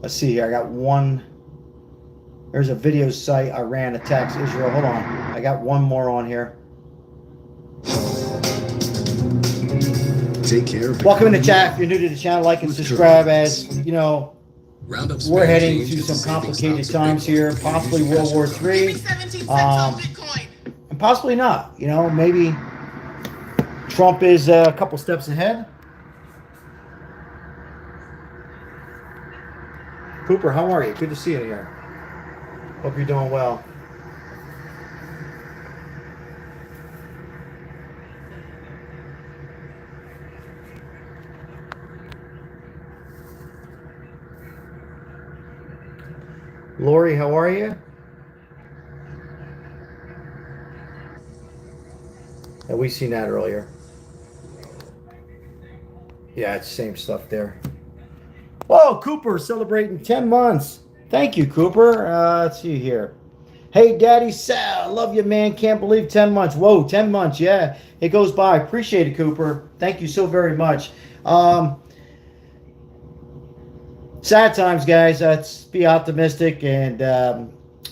S1: Let's see here. I got one. There's a video site. Iran attacks Israel. Hold on. I got one more on here.
S2: Take care.
S1: Welcome in the chat. If you're new to the channel, like and subscribe. As you know, we're heading to some complicated times here. Possibly World War III. And possibly not. You know, maybe Trump is a couple steps ahead. Cooper, how are you? Good to see you here. Hope you're doing well. Lori, how are you? Yeah, we seen that earlier. Yeah, it's the same stuff there. Whoa, Cooper celebrating 10 months. Thank you, Cooper. Let's see here. Hey, Daddy Sal, love you, man. Can't believe 10 months. Whoa, 10 months. Yeah, it goes by. Appreciate it, Cooper. Thank you so very much. Sad times, guys. Let's be optimistic. And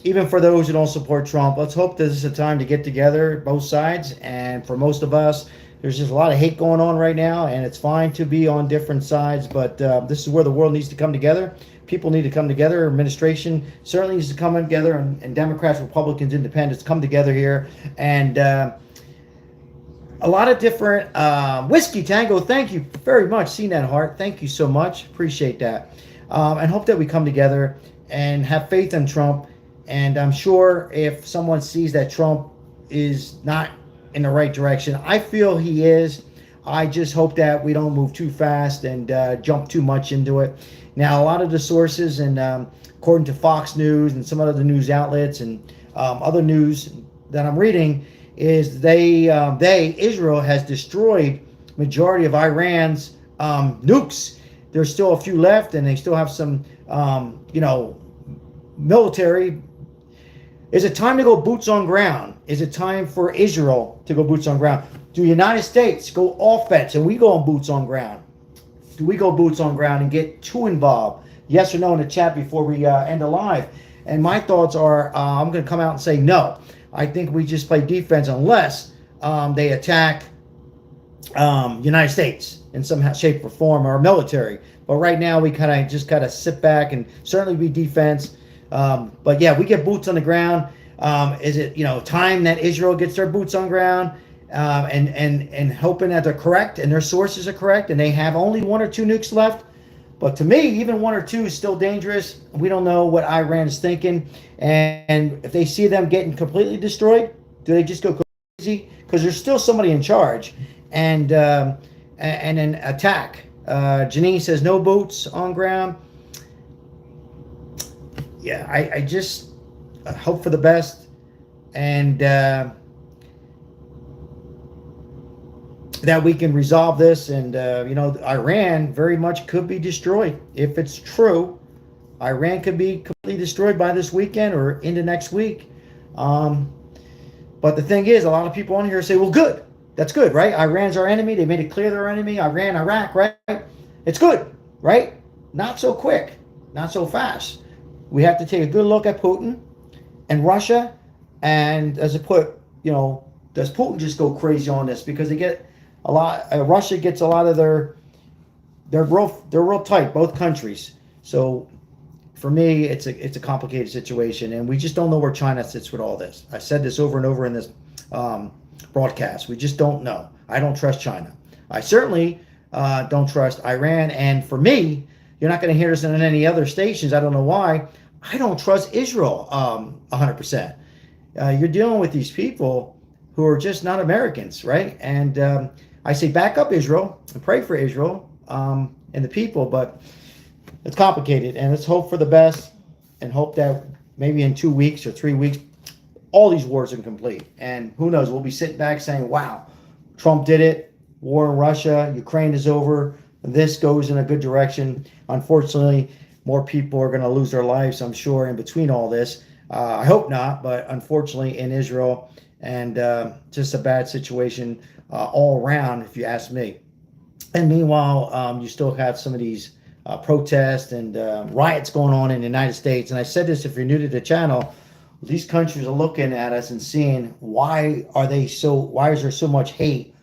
S1: even for those who don't support Trump, let's hope this is a time to get together, both sides. And for most of us, there's just a lot of hate going on right now. And it's fine to be on different sides. But this is where the world needs to come together. People need to come together. Administration certainly needs to come together. And Democrats, Republicans, Independents come together here. And a lot of different Whiskey Tango, thank you very much. Seen that, Heart. Thank you so much. Appreciate that. And hope that we come together and have faith in Trump. And I'm sure if someone sees that Trump is not in the right direction, I feel he is. I just hope that we don't move too fast and jump too much into it. Now, a lot of the sources, and according to Fox News and some other news outlets and other news that I'm reading, is Israel has destroyed majority of Iran's nukes. There's still a few left, and they still have some, military. Is it time to go boots on ground? Is it time for Israel to go boots on ground? Do the United States go offense and we go on boots on ground? Do we go boots on ground and get too involved? Yes or no in the chat before we end the live. And my thoughts are, I'm going to come out and say no. I think we just play defense unless they attack United States in some shape or form, or military. But right now we kind of just sit back and certainly be defense. But yeah, we get boots on the ground. Is it time that Israel gets their boots on ground? And hoping that they're correct and their sources are correct and they have only 1 or 2 nukes left. But to me, even 1 or 2 is still dangerous. We don't know what Iran is thinking. And if they see them getting completely destroyed, do they just go crazy? Because there's still somebody in charge. And an attack. Janine says no boots on ground. Yeah, I just hope for the best. And that we can resolve this, and Iran very much could be destroyed. If it's true, Iran could be completely destroyed by this weekend or into next week. But the thing is, a lot of people on here say, well, good. That's good, right? Iran's our enemy. They made it clear they're our enemy. Iran, Iraq, right? It's good, right? Not so quick, not so fast. We have to take a good look at Putin and Russia. And does Putin just go crazy on this? Because they get a lot. Russia gets a lot of they're real tight, both countries. So for me, it's a complicated situation, and we just don't know where China sits with all this. I said this over and over in this broadcast. We just don't know. I don't trust China. I certainly don't trust Iran. And for me, you're not going to hear this on any other stations. I don't know why. I don't trust Israel 100%. You're dealing with these people who are just not Americans, right? And I say back up Israel and pray for Israel and the people, but it's complicated. And let's hope for the best and hope that maybe in 2 weeks or 3 weeks, all these wars are complete. And who knows, we'll be sitting back saying, wow, Trump did it. War in Russia, Ukraine is over. This goes in a good direction. Unfortunately, more people are going to lose their lives, I'm sure, in between all this. I hope not, but unfortunately in Israel, and just a bad situation all around, if you ask me. And meanwhile, you still have some of these protests and riots going on in the United States. And I said this, if you're new to the channel, these countries are looking at us and seeing why is there so much hate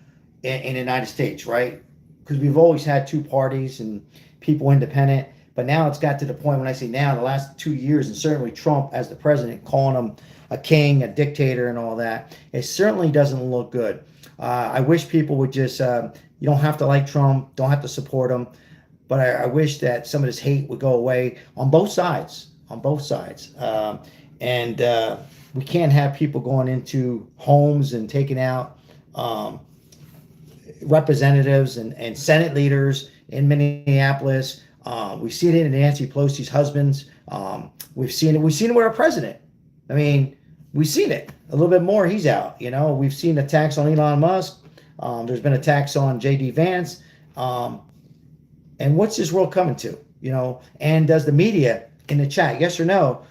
S1: in the United States, right? Because we've always had two parties and people independent. But now it's got to the point, when I say now, the last 2 years, and certainly Trump as the president, calling him a king, a dictator, and all that, it certainly doesn't look good. I wish people would just, you don't have to like Trump, don't have to support him, but I wish that some of this hate would go away on both sides, and we can't have people going into homes and taking out representatives and Senate leaders in Minneapolis. We've seen it in Nancy Pelosi's husbands. We've seen it with our president. I mean, we've seen it a little bit more. He's out. We've seen attacks on Elon Musk. There's been attacks on J.D. Vance. And what's this world coming to? And does the media in the chat, yes or no,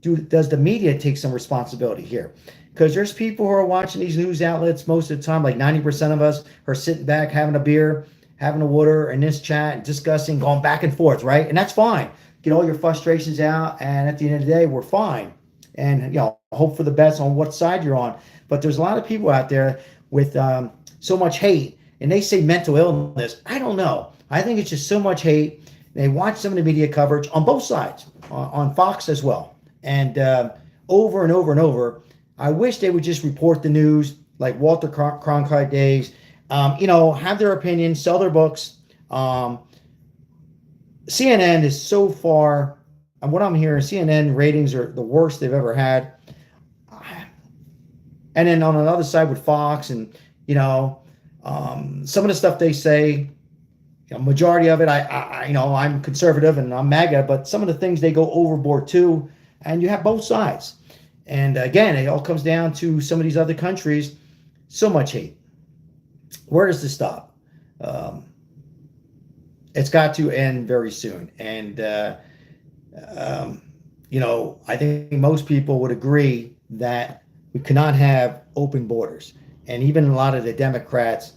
S1: does the media take some responsibility here? Because there's people who are watching these news outlets most of the time, like 90% of us are sitting back, having a beer, having a water in this chat, and discussing, going back and forth, right? And that's fine. Get all your frustrations out, and at the end of the day, we're fine. And hope for the best on what side you're on. But there's a lot of people out there with so much hate, and they say mental illness. I don't know. I think it's just so much hate. They watch some of the media coverage on both sides, on Fox as well, and over and over and over. I wish they would just report the news like Walter Cronkite days. Have their opinion, sell their books. CNN is so far, and what I'm hearing, CNN ratings are the worst they've ever had. And then on the other side with Fox, and some of the stuff they say, majority of it, I'm conservative and I'm MAGA, but some of the things they go overboard too, and you have both sides. And again, it all comes down to some of these other countries, so much hate. Where does this stop? It's got to end very soon. And, I think most people would agree that we cannot have open borders. And even a lot of the Democrats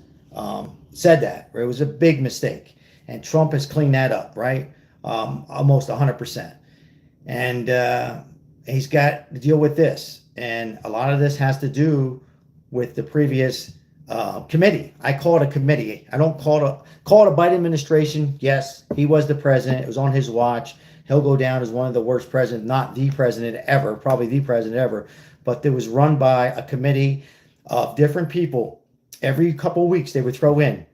S1: said that. Right? It was a big mistake. And Trump has cleaned that up, right? Almost 100%. And he's got to deal with this. And a lot of this has to do with the previous committee. I call it a committee. I don't call it a Biden administration. Yes, he was the president. It was on his watch. He'll go down as one of the worst presidents, not the president ever, probably the president ever. But it was run by a committee of different people. Every couple of weeks they would throw in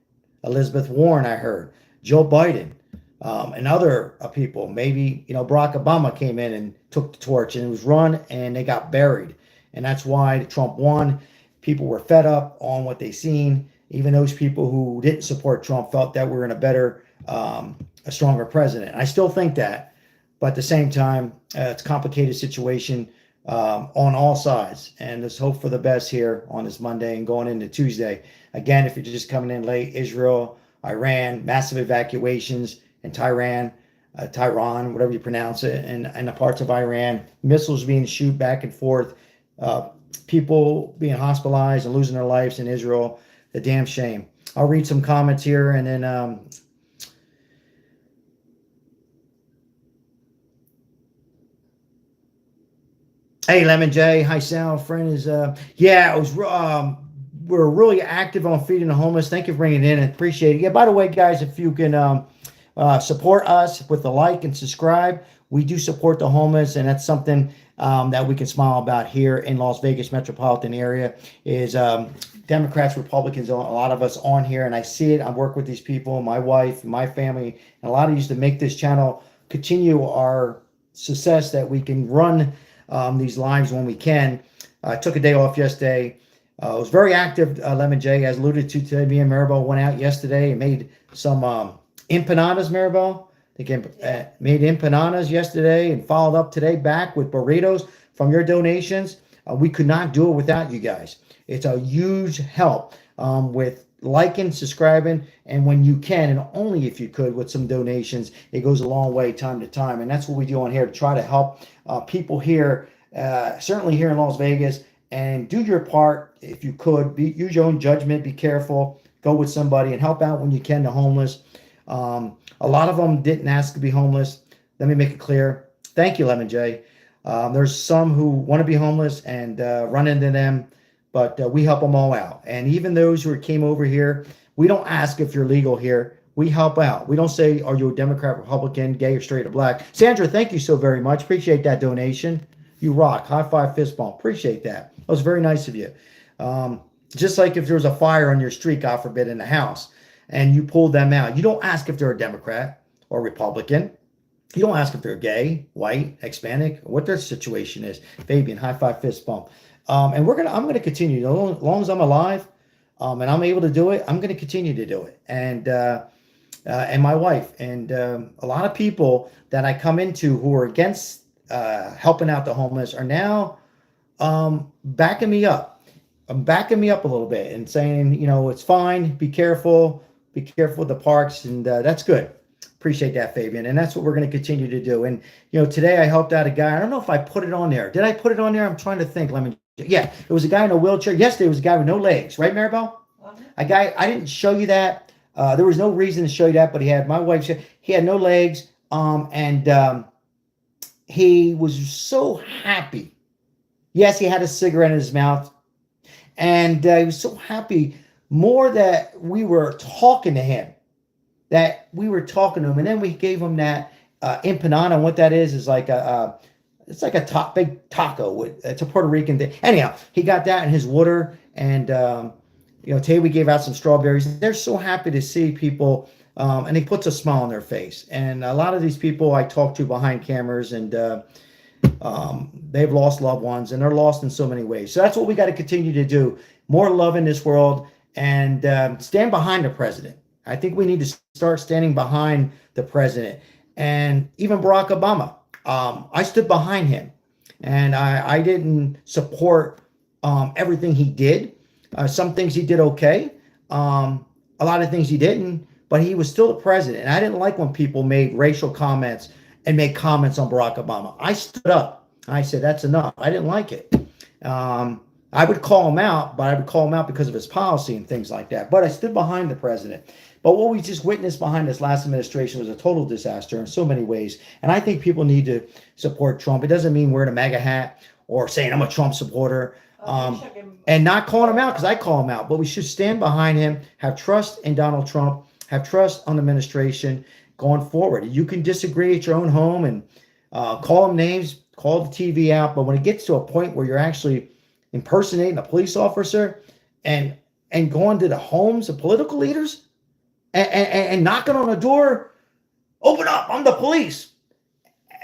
S1: Elizabeth Warren, I heard, Joe Biden, and other people. Maybe, Barack Obama came in and took the torch, and it was run, and they got buried. And that's why Trump won. People were fed up on what they seen. Even those people who didn't support Trump felt that we're in a better, a stronger president. I still think that, but at the same time, it's a complicated situation on all sides. And let's hope for the best here on this Monday and going into Tuesday. Again, if you're just coming in late, Israel, Iran, massive evacuations in Tehran, whatever you pronounce it, and the parts of Iran, missiles being shot back and forth, people being hospitalized and losing their lives in Israel. A damn shame. I'll read some comments here, and then hey, Lemon J, hi Sal, friend is yeah, it was we're really active on feeding the homeless. Thank you for bringing it in. I appreciate it. Yeah, by the way, guys, if you can support us with a like and subscribe, we do support the homeless, and that's something that we can smile about here in Las Vegas metropolitan area. Is Democrats, Republicans, a lot of us on here, and I see it. I work with these people, my wife, my family, and a lot of you to make this channel continue our success, that we can run these lives when we can. I took a day off yesterday. I was very active, Lemon J, as alluded to today. Me and Maribel went out yesterday and made some empanadas, Maribel. They made empanadas yesterday and followed up today back with burritos from your donations. We could not do it without you guys. It's a huge help with liking, subscribing, and when you can, and only if you could, with some donations, it goes a long way time to time. And that's what we do on here to try to help people here, certainly here in Las Vegas, and do your part if you could. Use your own judgment, be careful, go with somebody, and help out when you can the homeless. A lot of them didn't ask to be homeless. Let me make it clear. Thank you, Lemon J. There's some who want to be homeless and run into them, but we help them all out. And even those who came over here, we don't ask if you're legal here. We help out. We don't say, are you a Democrat, Republican, gay, or straight or black? Sandra, thank you so very much. Appreciate that donation. You rock. High five, fist bump. Appreciate that. That was very nice of you. Just like if there was a fire on your street, God forbid, in the house, and you pulled them out, you don't ask if they're a Democrat or Republican. You don't ask if they're gay, white, Hispanic, what their situation is. Fabian, high five, fist bump. And I'm gonna continue. As long as I'm alive, and I'm able to do it, I'm gonna continue to do it. And my wife and a lot of people that I come into who are against helping out the homeless are now backing me up. I'm backing me up a little bit and saying, it's fine. Be careful with the parks, and that's good. Appreciate that, Fabian. And that's what we're going to continue to do. And, today I helped out a guy. I don't know if I put it on there. Did I put it on there? I'm trying to think. Yeah, it was a guy in a wheelchair. Yesterday it was a guy with no legs, right, Maribel? A guy, I didn't show you that. There was no reason to show you that, but my wife said he had no legs. And he was so happy. Yes, he had a cigarette in his mouth. And he was so happy more that we were talking to him. And then we gave him that empanada. And what that is like it's like a big taco. It's a Puerto Rican thing. Anyhow, he got that in his water. And, today we gave out some strawberries. They're so happy to see people, and it puts a smile on their face. And a lot of these people I talk to behind cameras, and they've lost loved ones, and they're lost in so many ways. So that's what we got to continue to do. More love in this world, and stand behind the president. I think we need to start standing behind the president, and even Barack Obama. I stood behind him, and I didn't support everything he did. Some things he did okay. A lot of things he didn't, but he was still the president. And I didn't like when people made racial comments and made comments on Barack Obama. I stood up. I said, that's enough. I didn't like it. I would call him out, but I would call him out because of his policy and things like that. But I stood behind the president. But what we just witnessed behind this last administration was a total disaster in so many ways. And I think people need to support Trump. It doesn't mean wearing a MAGA hat or saying I'm a Trump supporter. And not calling him out, because I call him out. But we should stand behind him, have trust in Donald Trump, have trust on the administration going forward. You can disagree at your own home and call them names, call the TV out. But when it gets to a point where you're actually impersonating a police officer and going to the homes of political leaders and knocking on the door, open up, I'm the police,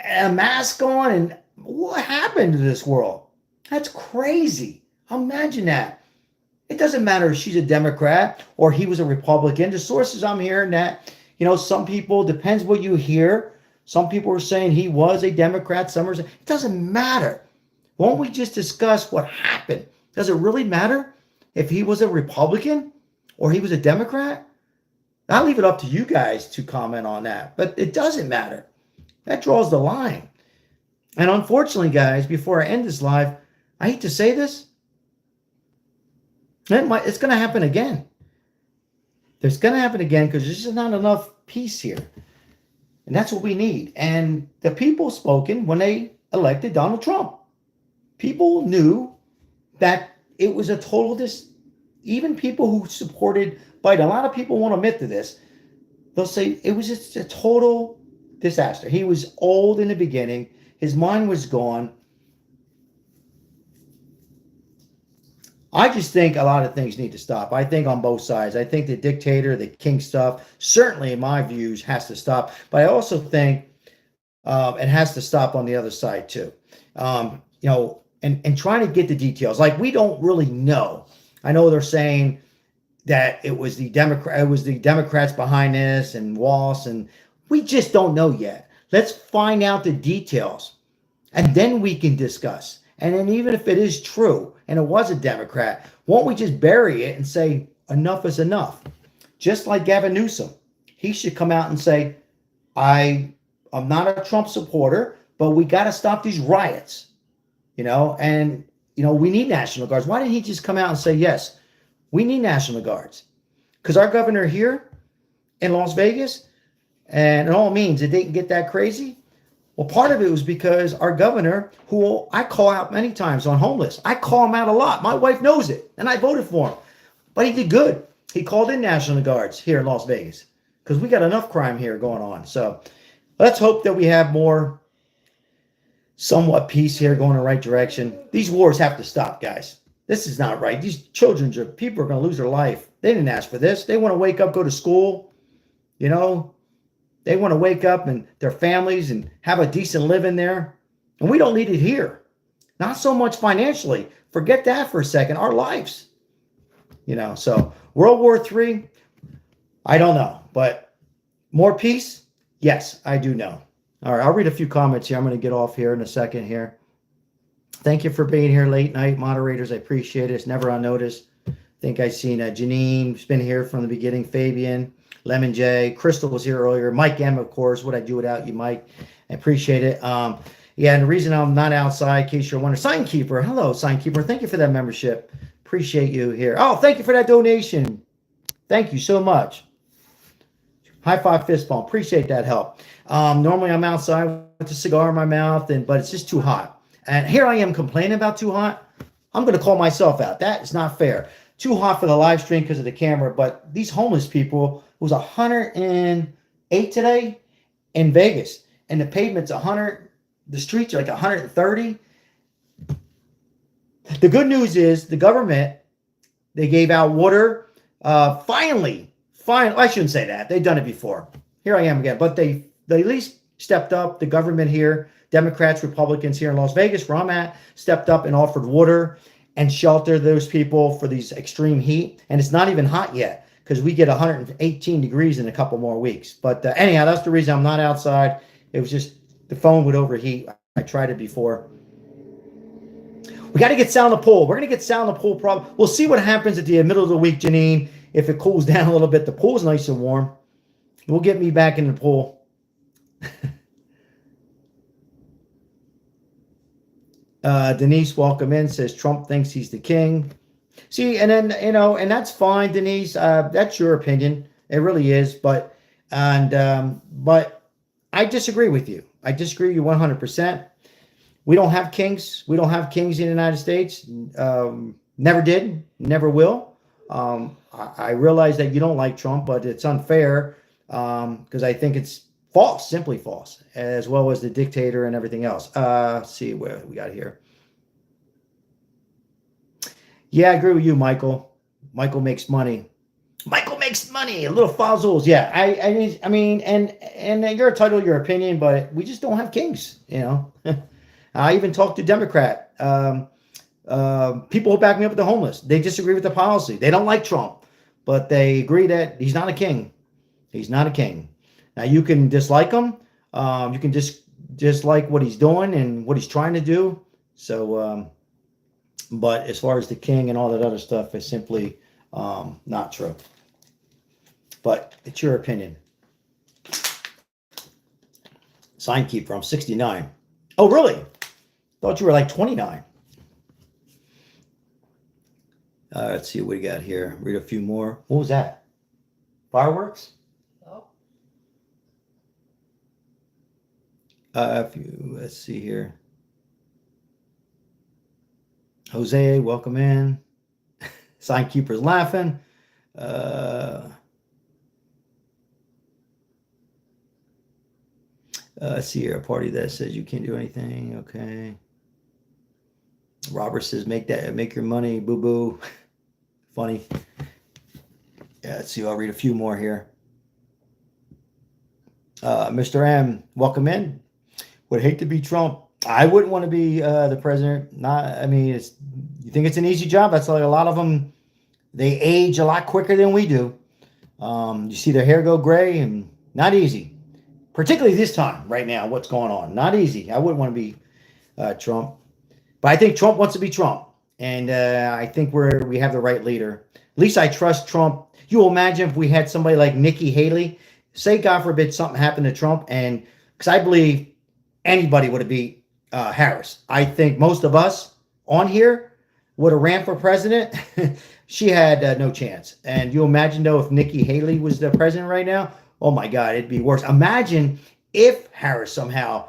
S1: and a mask on, and what happened to this world? That's crazy. Imagine that. It doesn't matter if she's a Democrat or he was a Republican. The sources I'm hearing that, some people, depends what you hear. Some people are saying he was a Democrat. Some are saying, it doesn't matter. Won't we just discuss what happened? Does it really matter if he was a Republican or he was a Democrat? I'll leave it up to you guys to comment on that. But it doesn't matter. That draws the line. And unfortunately, guys, before I end this live, I hate to say this, it's going to happen again. It's going to happen again because there's just not enough peace here. And that's what we need. And the people spoken when they elected Donald Trump. People knew that it was a total even people who supported Biden, a lot of people won't admit to this. They'll say it was just a total disaster. He was old in the beginning. His mind was gone. I just think a lot of things need to stop. I think on both sides. I think the dictator, the king stuff, certainly in my views, has to stop. But I also think it has to stop on the other side too. And trying to get the details. Like, we don't really know. I know they're saying that it was the Democrats behind this and Walsh, and we just don't know yet. Let's find out the details, and then we can discuss. And then even if it is true and it was a Democrat, won't we just bury it and say enough is enough? Just like Gavin Newsom. He should come out and say, I'm not a Trump supporter, but we got to stop these riots, and, we need National Guards. Why didn't he just come out and say, yes, we need National Guards? Because our governor here in Las Vegas, and it all means it didn't get that crazy. Well, part of it was because our governor, who I call out many times on homeless, I call him out a lot. My wife knows it, and I voted for him. But he did good. He called in National Guards here in Las Vegas because we got enough crime here going on. So let's hope that we have more somewhat peace here going in the right direction. These wars have to stop, guys. This is not right. These people are going to lose their life. They didn't ask for this. They want to wake up, go to school, They want to wake up and their families and have a decent living there. And we don't need it here. Not so much financially. Forget that for a second. Our lives. So World War III, I don't know. But more peace? Yes, I do know. All right, I'll read a few comments here. I'm going to get off here in a second here. Thank you for being here late night, moderators. I appreciate it. It's never on notice. I think I've seen Janine, who's been here from the beginning, Fabian, Lemon J, Crystal was here earlier, Mike M, of course. What I do without you, Mike. I appreciate it. Yeah, and the reason I'm not outside, in case you're wondering, Signkeeper. Hello, Signkeeper. Thank you for that membership. Appreciate you here. Oh, thank you for that donation. Thank you so much. High five, fist bump. Appreciate that help. Normally I'm outside with a cigar in my mouth, but it's just too hot. And here I am complaining about too hot. I'm going to call myself out. That is not fair. Too hot for the live stream because of the camera. But these homeless people, it was 108 today in Vegas. And the pavement's 100. The streets are like 130. The good news is the government, they gave out water. Finally, I shouldn't say that. They've done it before. Here I am again. But they at least stepped up. The government here, Democrats, Republicans here in Las Vegas, where I'm at, stepped up and offered water and shelter those people for these extreme heat. And it's not even hot yet because we get 118 degrees in a couple more weeks. But anyhow, that's the reason I'm not outside. It was just the phone would overheat. I tried it before. We got to get Sal in the pool. We're going to get Sal in the pool. Probably. We'll see what happens at the middle of the week, Janine. If it cools down a little bit, the pool's nice and warm. We'll get me back in the pool. Denise, welcome in, says Trump thinks he's the king. See, and then, and that's fine, Denise. That's your opinion. It really is. But I disagree with you. I disagree with you 100%. We don't have kings. We don't have kings in the United States. Never did. Never will. I realize that you don't like Trump, but it's unfair because I think it's false, simply false, as well as the dictator and everything else. Let's see where we got here. Yeah, I agree with you, Michael. Michael makes money. Michael makes money. A little fozzles. Yeah, I mean, and you're entitled to your opinion, but we just don't have kings. I even talked to Democrat people who back me up with the homeless. They disagree with the policy. They don't like Trump, but they agree that he's not a king. He's not a king. Now you can dislike him. You can dislike what he's doing and what he's trying to do. So, but as far as the king and all that other stuff is simply not true. But it's your opinion. Signkeeper, I'm 69. Oh, really? Thought you were like 29. Let's see what we got here. Read a few more. What was that? Fireworks? Let's see here. Jose, welcome in. Signkeeper's laughing. Let's see here. A party that says you can't do anything. Okay. Robert says make your money, boo boo. Funny. Yeah, let's see. I'll read a few more here. Mr. M, welcome in. Would hate to be Trump. I wouldn't want to be the president. You think it's an easy job? That's like a lot of them. They age a lot quicker than we do. You see their hair go gray, and not easy. Particularly this time, right now, what's going on? Not easy. I wouldn't want to be Trump. But I think Trump wants to be Trump. And I think we have the right leader. At least I trust Trump. You imagine if we had somebody like Nikki Haley, say God forbid something happened to Trump, and because I believe anybody would have beat Harris. I think most of us on here would have ran for president. She had no chance. And you imagine though if Nikki Haley was the president right now, oh my God, it'd be worse. Imagine if Harris somehow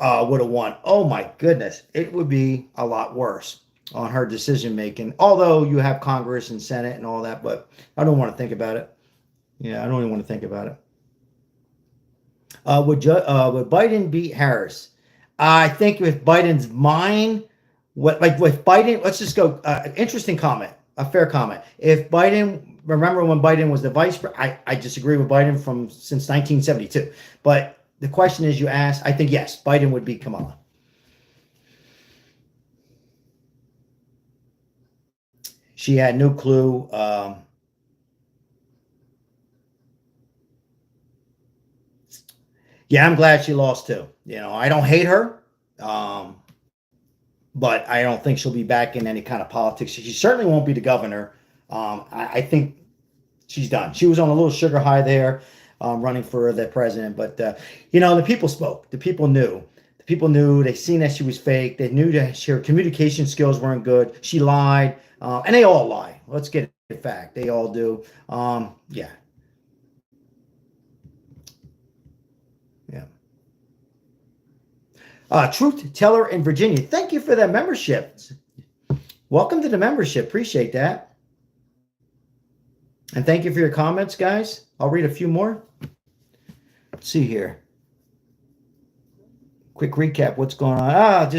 S1: would have won. Oh my goodness, it would be a lot worse on her decision making. Although you have Congress and Senate and all that, but I don't want to think about it. Yeah, I don't even want to think about it. Would Biden beat Harris? I think with Biden's mind, with Biden, let's just go. Interesting comment, a fair comment. If Biden, remember when Biden was the vice president, I disagree with Biden since 1972. But the question is, you asked, I think yes, Biden would beat Kamala. She had no clue. Yeah, I'm glad she lost too. You know, I don't hate her, but I don't think she'll be back in any kind of politics. She certainly won't be the governor. I think she's done. She was on a little sugar high there, running for the president. But, you know, the people spoke. The people knew. The people knew. They seen that she was fake. They knew that her communication skills weren't good. She lied. And they all lie. Let's get it fact. They all do. Yeah. Truth Teller in Virginia. Thank you for that membership. Welcome to the membership. Appreciate that. And thank you for your comments, guys. I'll read a few more. Let's see here. Quick recap. What's going on?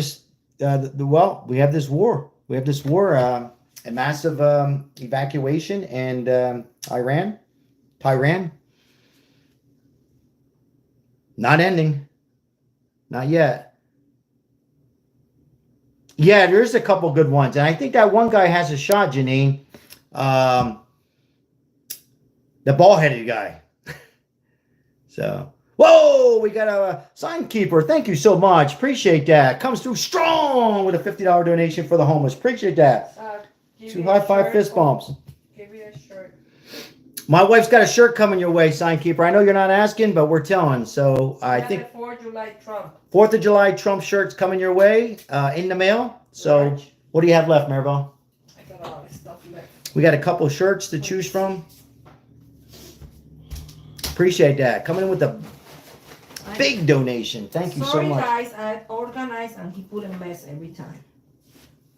S1: Well, we have this war. We have this war, a massive evacuation, and Tehran. Not ending. Not yet. Yeah, there's a couple good ones. And I think that one guy has a shot, Janine. The ball-headed guy. So, whoa, we got a sign keeper. Thank you so much. Appreciate that. Comes through strong with a $50 donation for the homeless. Appreciate that. 2 high-five fist bumps.
S9: Give me a shirt.
S1: My wife's got a shirt coming your way, sign keeper. I know you're not asking, but we're telling. So I think
S9: 4th of July Trump.
S1: 4th of July Trump shirts coming your way in the mail. So what do you have left, Maribel?
S9: I got all this stuff left.
S1: We got a couple shirts to choose from. Appreciate that. Coming in with a big donation. Thank you so much.
S9: Sorry, guys. I organized and he put a mess every time.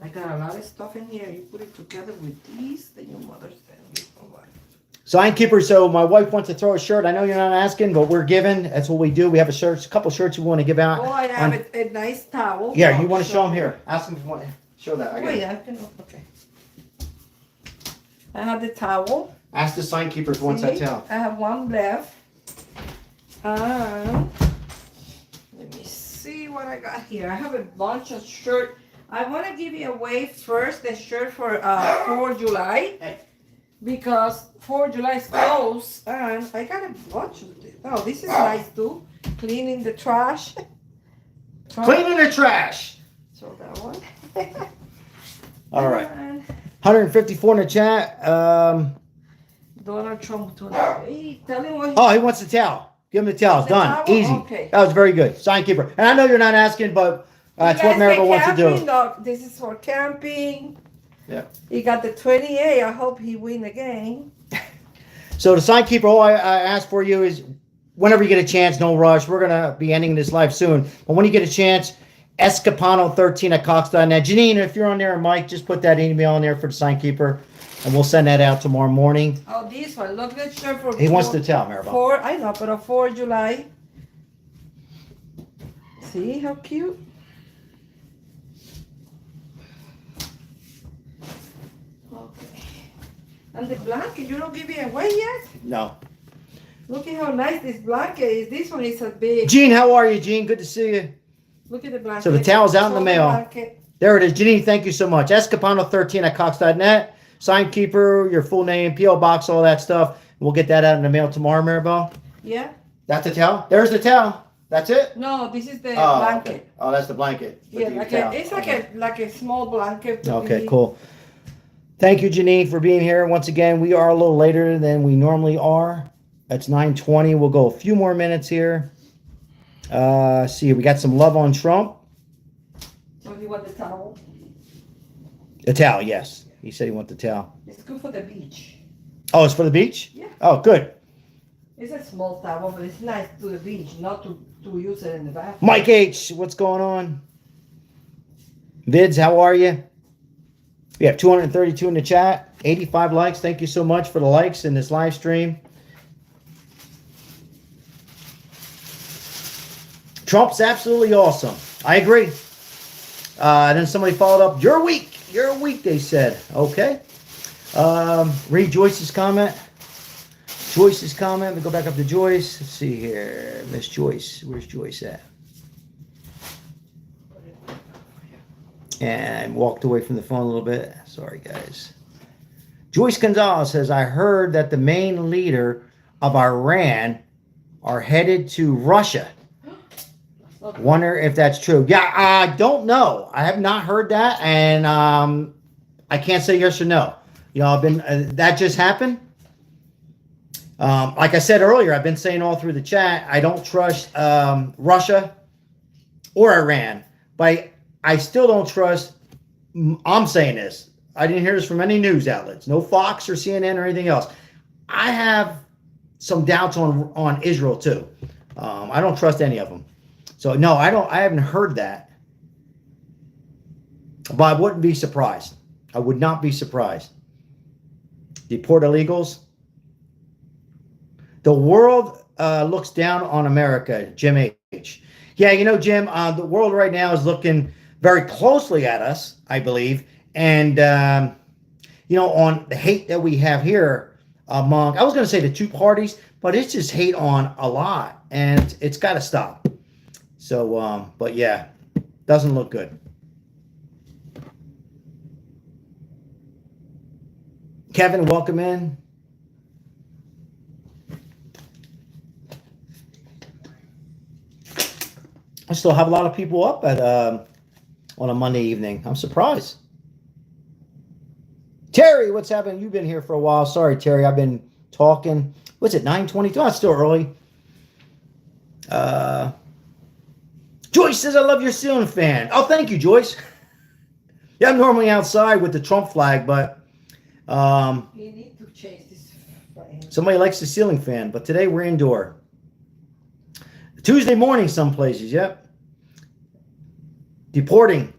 S9: I got a lot of stuff in here. You put it together with these, then your mother sent me for what?
S1: Sign keeper. So my wife wants to throw a shirt. I know you're not asking, but we're giving. That's what we do. We have a couple shirts we want to give out.
S9: Oh, I have a nice towel.
S1: Yeah, you want to show them here? Ask them if you want to show that.
S9: Oh, yeah. Okay. I have the towel.
S1: Ask the sign keepers once I tell.
S9: I have one left. Let me see what I got here. I have a bunch of shirts. I want to give you away first the shirt for 4th of July. Because 4th of July is close, and I got a bunch of this. Oh, this is nice too. Cleaning the trash.
S1: Cleaning the trash.
S9: So that one.
S1: All right. 154 in the chat.
S9: Donald Trump. Hey, tell him what
S1: he wants the towel. Give him the towel. It's done.
S9: Towel?
S1: Easy.
S9: Okay.
S1: That was very good. Sign keeper. And I know you're not asking, but that's what Maribel wants to do.
S9: Dog. This is for camping.
S1: Yeah.
S9: He got the 28. I hope he win the game.
S1: So the sign keeper, all I ask for you is whenever you get a chance, no rush. We're going to be ending this live soon. But when you get a chance, Escapano13@Cox.net. Janine, if you're on there, and Mike, just put that email in there for the sign keeper, and we'll send that out tomorrow morning.
S9: Oh, this one. Look at the shirt for
S1: He wants to tell, Maribel.
S9: I know, but 4th of July. See how cute? Okay. And the blanket, you don't give it away yet?
S1: No.
S9: Look at how nice this blanket is. This one is a big.
S1: Gene, how are you, Gene? Good to see you.
S9: Look at the blanket.
S1: So the towel's out in the mail.
S9: Blanket.
S1: There it is. Janine, thank you so much. Escapano13@Cox.net. Sign keeper, your full name, P.O. box, all that stuff. We'll get that out in the mail tomorrow, Maribel.
S9: Yeah.
S1: That's the towel? There's the towel. That's it?
S9: No, this is the
S1: Oh,
S9: blanket.
S1: okay. Oh, that's the blanket. with
S9: Yeah,
S1: the
S9: like
S1: towel.
S9: it's like a small blanket. to
S1: Okay,
S9: be-
S1: cool. Thank you, Janine, for being here. Once again, we are a little later than we normally are. It's 9:20. We'll go a few more minutes here. See, we got some love on Trump.
S9: So you want the towel?
S1: The towel, yes. He said he wanted the towel.
S9: It's good for the beach.
S1: Oh, it's for the beach?
S9: Yeah.
S1: Oh, good.
S9: It's a small towel, but it's nice to the beach, not to use it in the bathroom.
S1: Mike H, what's going on? Vids, how are you? We have 232 in the chat, 85 likes. Thank you so much for the likes in this live stream. Trump's absolutely awesome. I agree. Then somebody followed up, you're weak. You're weak, they said. Okay. Read Joyce's comment. Joyce's comment. We go back up to Joyce. Let's see here. Miss Joyce. Where's Joyce at? And walked away from the phone a little bit. Sorry, guys. Joyce Gonzalez says, I heard that the main leader of Iran are headed to Russia. Wonder if that's true. Yeah, I don't know. I have not heard that, and I can't say yes or no. You know, I've been that just happened. Like I said earlier, I've been saying all through the chat, I don't trust Russia or Iran, but I still don't trust. I'm saying this. I didn't hear this from any news outlets, no Fox or CNN or anything else. I have some doubts on Israel too. I don't trust any of them. So no, I haven't heard that. But I wouldn't be surprised. I would not be surprised. Deport illegals. The world looks down on America, Jim H. Yeah, you know, Jim, the world right now is looking very closely at us, I believe. And, you know, on the hate that we have here among, I was going to say the two parties, but it's just hate on a lot. And it's got to stop. So, but yeah, doesn't look good. Kevin, welcome in. I still have a lot of people up at on a Monday evening. I'm surprised. Terry, what's happening? You've been here for a while. Sorry, Terry, I've been talking. What's it, 9:22? Oh, it's still early. Joyce says, I love your ceiling fan. Oh, thank you, Joyce. Yeah, I'm normally outside with the Trump flag, but
S9: You need to change this frame.
S1: somebody likes the ceiling fan, but today we're indoor. Tuesday morning, some places, yep. Deporting.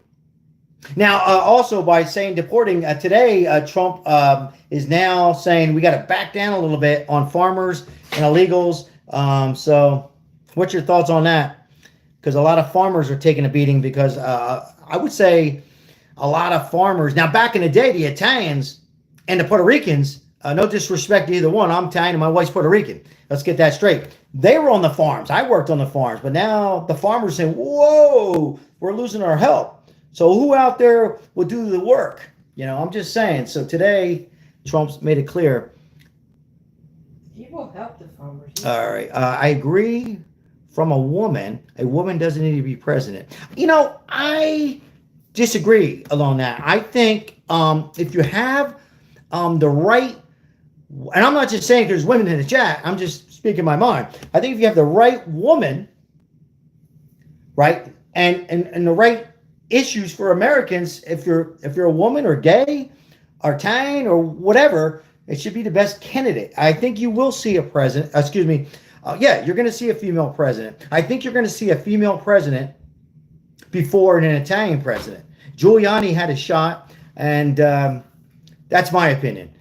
S1: Now, also by saying deporting, today Trump is now saying we got to back down a little bit on farmers and illegals. So what's your thoughts on that? Because a lot of farmers are taking a beating because I would say a lot of farmers. Now, back in the day, the Italians and the Puerto Ricans, no disrespect to either one. I'm Italian and my wife's Puerto Rican. Let's get that straight. They were on the farms. I worked on the farms. But now the farmers are saying, whoa, we're losing our help. So who out there will do the work? You know, I'm just saying. So today, Trump's made it clear.
S9: He will help the farmers.
S1: All right. I agree from a woman. A woman doesn't need to be president. You know, I disagree along that. I think if you have the right, and I'm not just saying there's women in the chat, I'm just speaking my mind. I think if you have the right woman, right, and the right issues for Americans, if you're a woman or gay or Italian or whatever, it should be the best candidate. I think you will see a president, yeah, you're going to see a female president. I think you're going to see a female president before an Italian president. Giuliani had a shot, and that's my opinion.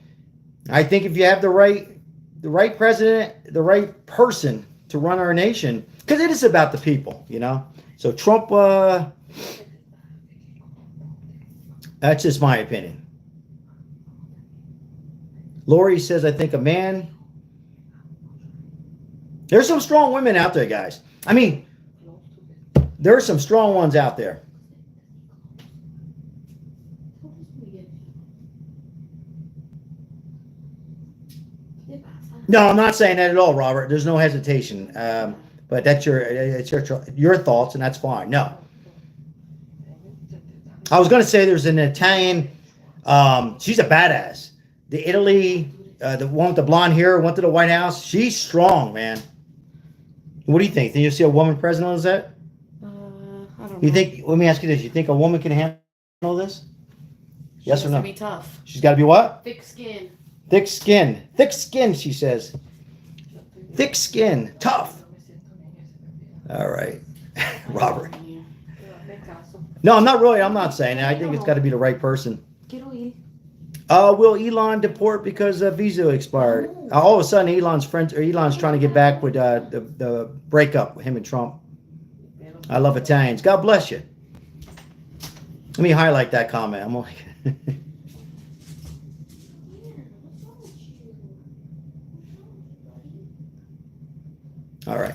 S1: I think if you have the right president, the right person to run our nation, because it is about the people, you know. So Trump, that's just my opinion. Lori says, I think a man. There's some strong women out there, guys. I mean, there are some strong ones out there. No, I'm not saying that at all, Robert. There's no hesitation. But that's your thoughts, and that's fine. No. I was going to say there's an Italian, she's a badass. The Italy, the one with the blonde hair, went to the White House. She's strong, man. What do you think? Think you'll see a woman president as that?
S5: I don't know.
S1: You think, let me ask you this. You think a woman can handle this? Yes or no?
S5: Be tough.
S1: She's got to be what?
S5: Thick skin.
S1: Thick skin. Thick skin, she says. Thick skin. Tough. All right. Robert. No, I'm not saying that. I think it's got to be the right person. Will Elon deport because visa expired? All of a sudden, Elon's trying to get back with the breakup with him and Trump. I love Italians. God bless you. Let me highlight that comment. I'm like, all right.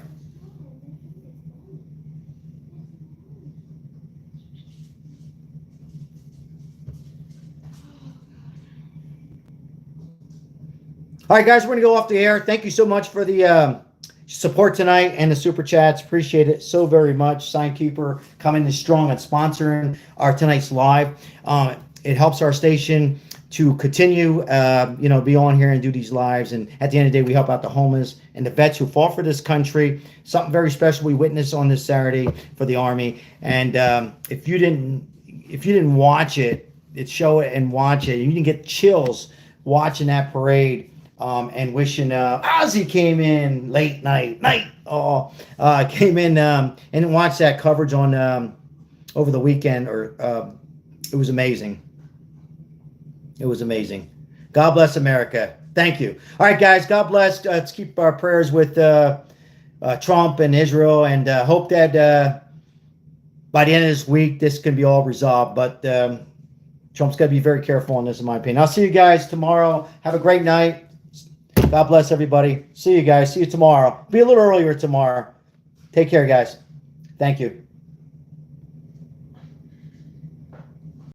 S1: All right, guys, we're going to go off the air. Thank you so much for the support tonight and the super chats. Appreciate it so very much. Signkeeper coming in strong and sponsoring our tonight's live. It helps our station to continue, be on here and do these lives. And at the end of the day, we help out the homeless and the vets who fought for this country. Something very special we witnessed on this Saturday for the Army. And if you didn't watch it, show it and watch it. You didn't get chills watching that parade. And wishing Ozzy came in late night, came in and watched that coverage on over the weekend. It was amazing. It was amazing. God bless America. Thank you. All right, guys. God bless. Let's keep our prayers with Trump and Israel, and hope that by the end of this week this can be all resolved. But Trump's got to be very careful on this, in my opinion. I'll see you guys tomorrow. Have a great night. God bless everybody. See you guys. See you tomorrow. Be a little earlier tomorrow. Take care, guys. Thank you.